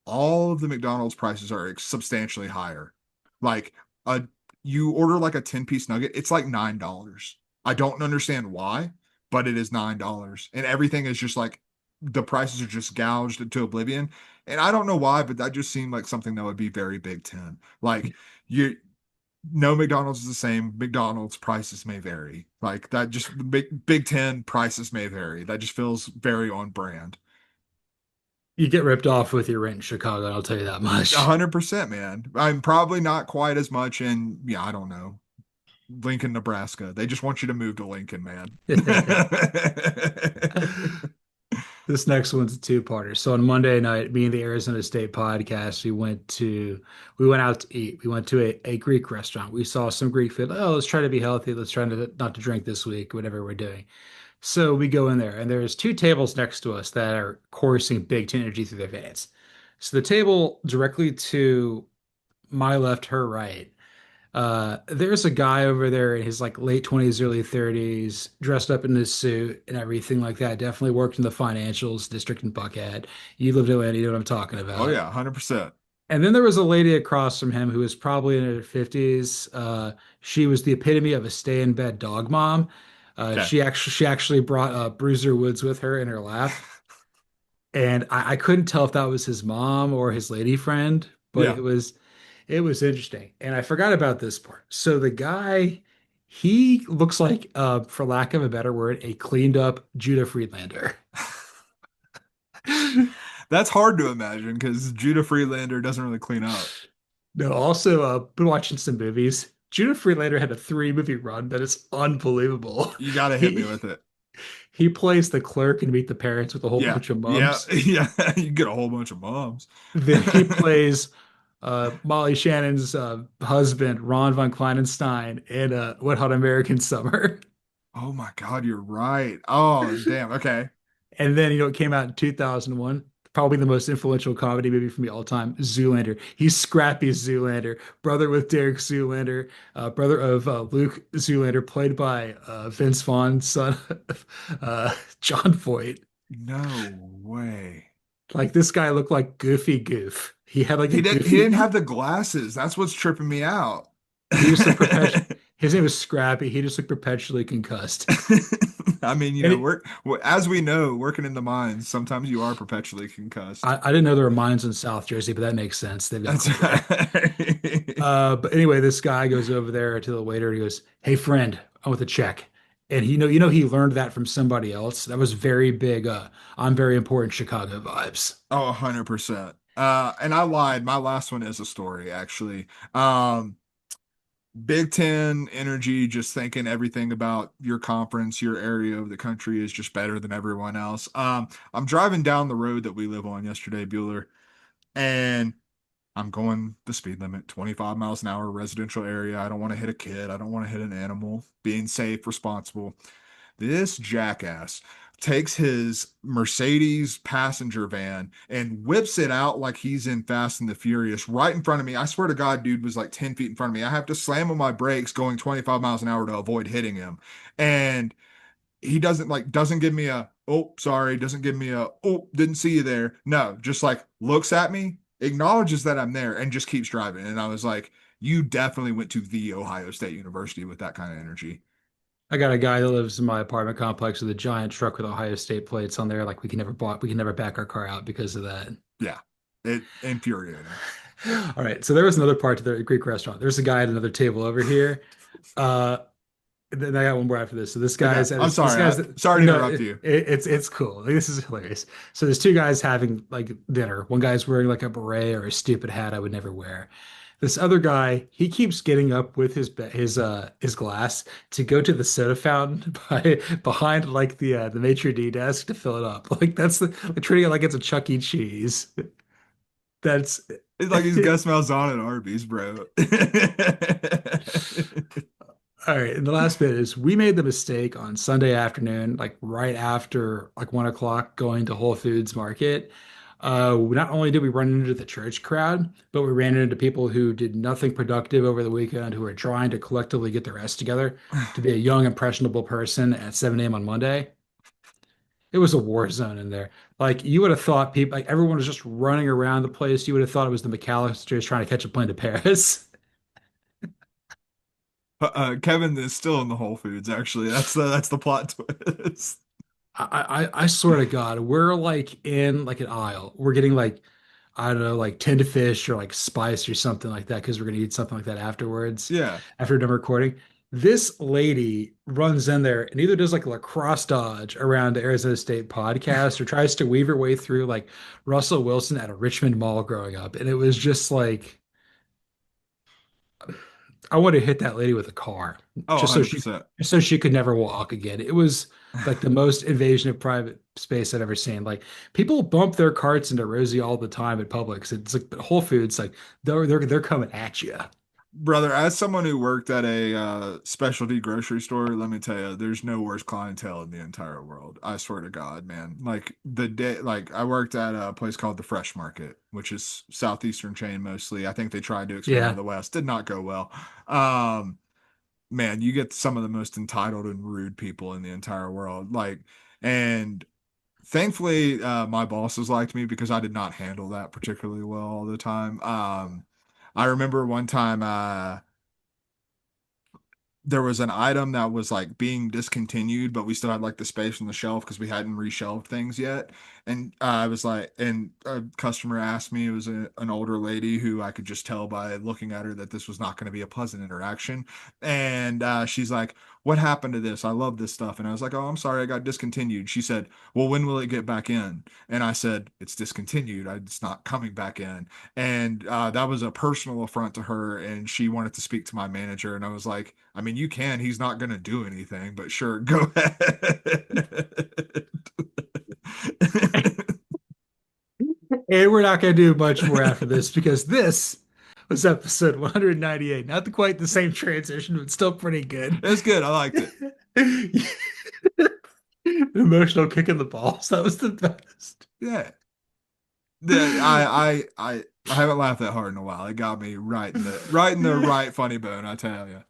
all of the McDonald's prices are substantially higher. Like a you order like a 10-piece nugget, it's like $9. I don't understand why, but it is $9. And everything is just like the prices are just gouged into oblivion. And I don't know why, but that just seemed like something that would be very Big Ten. Like you no McDonald's is the same. McDonald's prices may vary. Like that just Big Ten prices may vary. That just feels very on brand. You get ripped off with your rent in Chicago, I'll tell you that A much. 100%, man. I'm probably not quite as much in, yeah, I don't know, Lincoln, Nebraska. They just want you to move to Lincoln, man. This next one's a two-parter. So on Monday night, me and the Arizona State podcast, we went out to eat. We went to a Greek restaurant. We saw some Greek food. Oh, let's try to be healthy. Let's try not to drink this week, whatever we're doing. So we go in there, and there's two tables next to us that are coursing Big Ten energy through their veins. So the table directly to my left, her right. There's a guy over there in his like late 20s, early 30s, dressed up in his suit and everything like that. Definitely worked in the financials district in Buckhead. You lived in Atlanta, you know what I'm talking Oh, about. yeah, 100%. And then there was a lady across from him who was probably in her 50s. She was the epitome of a stay-in-bed dog mom. Okay. She actually brought Bruiser Woods with her in her lap. And I couldn't tell if that was his mom or his lady friend, but Yeah. it was interesting. And I forgot about this part. So the guy, he looks like, for lack of a better word, a cleaned up Judah Friedlander. That's hard to imagine because Judah Freelander doesn't really clean up. No, also, been watching some movies. Judah Friedlander had a three-movie run that is unbelievable. You got to hit me He with it. he plays the clerk in Meet the Parents with a whole Yeah. bunch of Yeah. mums. Yeah. You get a whole bunch of moms. Then he plays Molly Shannon's husband, Ron von Kleinenstein, in Wet Hot American Summer. Oh my God, you're right. Oh, damn. Okay. And then, it came out in 2001, probably the most influential comedy movie for me all time, Zoolander. He's Scrappy Zoolander, brother with Derek Zoolander, brother of Luke Zoolander, played by Vince Vaughn's son, John Voight. No way. Like this guy looked like Goofy Goof. He had like a He didn't goofy. have the glasses. That's what's tripping me out. He just looked perpetual. His name was Scrappy. He just looked perpetually concussed. I mean, And it, as we know, working in the mines, sometimes you are perpetually concussed. I didn't know there were mines in South Jersey, but that makes sense. They've got That's coal there. right. But anyway, this guy goes over there to the waiter and he goes, "Hey friend, I want the check." And he learned that from somebody else. That was very big. I'm very important Chicago vibes. Oh, 100%. And I lied. My last one is a story, actually. Big Ten energy, just thinking everything about your conference, your area of the country is just better than everyone else. I'm driving down the road that we live on yesterday, Bueller, and I'm going the speed limit, 25 miles an hour, residential area. I don't want to hit a kid. I don't want to hit an animal. Being safe, responsible. This jackass takes his Mercedes passenger van and whips it out like he's in Fast and the Furious right in front of me. I swear to God, dude was like 10 feet in front of me. I have to slam on my brakes going 25 miles an hour to avoid hitting him. And he doesn't give me a, oh, sorry, doesn't give me a, oh, didn't see you there. No, just like looks at me, acknowledges that I'm there, and just keeps driving. And I was like, you definitely went to the Ohio State University with that kind of energy. I got a guy that lives in my apartment complex with a giant truck with Ohio State plates on there. Like we can never back our car out because of that. Yeah, it infuriating. All right. So there was another part to the Greek restaurant. There's a guy at another table over here. Uh, then I got one more after this. So this Okay, guy's at I'm this sorry. guy's Sorry to no, interrupt you. it's cool. This is hilarious. So there's two guys having like dinner. One guy's wearing like a beret or a stupid hat I would never wear. This other guy, he keeps getting up with his glass to go to the soda fountain behind like the maitre d' desk to fill it up. Like that's like treating it like it's a Chuck E. Cheese. That's It's like he's Gus Malzahn at Arby's, bro. all right. And the last bit is we made the mistake on Sunday afternoon, like right after like 1 o'clock, going to Whole Foods Market. Not only did we run into the church crowd, but we ran into people who did nothing productive over the weekend, who were trying to collectively get their rest together to be a young, impressionable person at 7 a.m. on Monday. It was a war zone in there. Like you would have thought people, like everyone was just running around the place. You would have thought it was the McAllisters trying to catch a plane to Paris. Kevin is still in the Whole Foods, actually. That's the plot twist. I swear to God, we're like in like an aisle. We're getting like, I don't know, like tender fish or like spice or something like that because we're gonna eat something like that afterwards Yeah. after done recording. This lady runs in there and either does like a lacrosse dodge around the Arizona State podcast or tries to weave her way through like Russell Wilson at a Richmond Mall growing up. And it was just like I want to hit that lady with a car Oh, just 100%. so she could never walk again. It was like the most invasion of private space I've ever seen. Like people bump their carts into Rosie all the time at Publix. It's like Whole Foods, like they're coming at you. Brother, as someone who worked at a specialty grocery store, let me tell you, there's no worse clientele in the entire world. I swear to God, man. Like the day, like I worked at a place called the Fresh Market, which is southeastern chain mostly. I think they tried to expand to Yeah. the west, did not go well. Um, Man, you get some of the most entitled and rude people in the entire world. Like, and thankfully, my bosses liked me because I did not handle that particularly well all the time. I remember one time, there was an item that was like being discontinued, but we still had like the space on the shelf because we hadn't reshelved things yet. And I was like, and a customer asked me, it was an older lady who I could just tell by looking at her that this was not going to be a pleasant interaction. And she's like, what happened to this? I love this stuff. And I was like, oh, I'm sorry, I got discontinued. She said, well, when will it get back in? And I said, it's discontinued. It's not coming back in. And that was a personal affront to her. And she wanted to speak to my manager. And I was like, I mean, you can. He's not going to do anything, but sure, go ahead. And we're not going to do much more after this because this was episode 198. Not quite the same transition, but still pretty good. It's good. I liked it. Emotional kick in the balls. That was the best. Yeah. I haven't laughed that hard in a while. It got me right in the right funny bone, I tell you.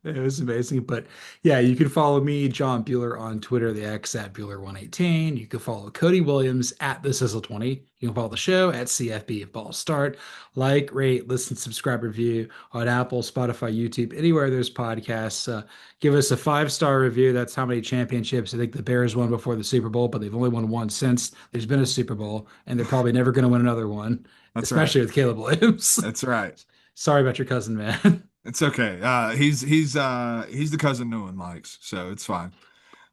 It was amazing. But yeah, you can follow me, John Buhler, on Twitter, the X at Buhler118. You can follow Cody Williams at the Sizzle 20. You can follow the show at CFP if balls start. Like, rate, listen, subscribe, review on Apple, Spotify, YouTube, anywhere there's podcasts. Give us a 5-star review. That's how many championships I think the Bears won before the Super Bowl, but they've only won one since there's been a Super Bowl, and they're probably never going to win another one, That's right. especially with Caleb Williams. That's right. Sorry about your cousin, man. It's okay. He's the cousin no one likes, so it's fine.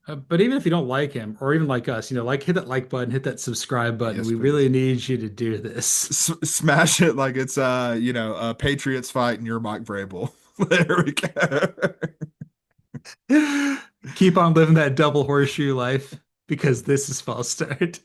But even if you don't like him, or even like us, like hit that like button, hit that subscribe button. Yes, We please. really need you to do this. Smash it like it's a Patriots fight and you're Mike Vrabel. There we go. Keep on living that double horseshoe life because this is false start.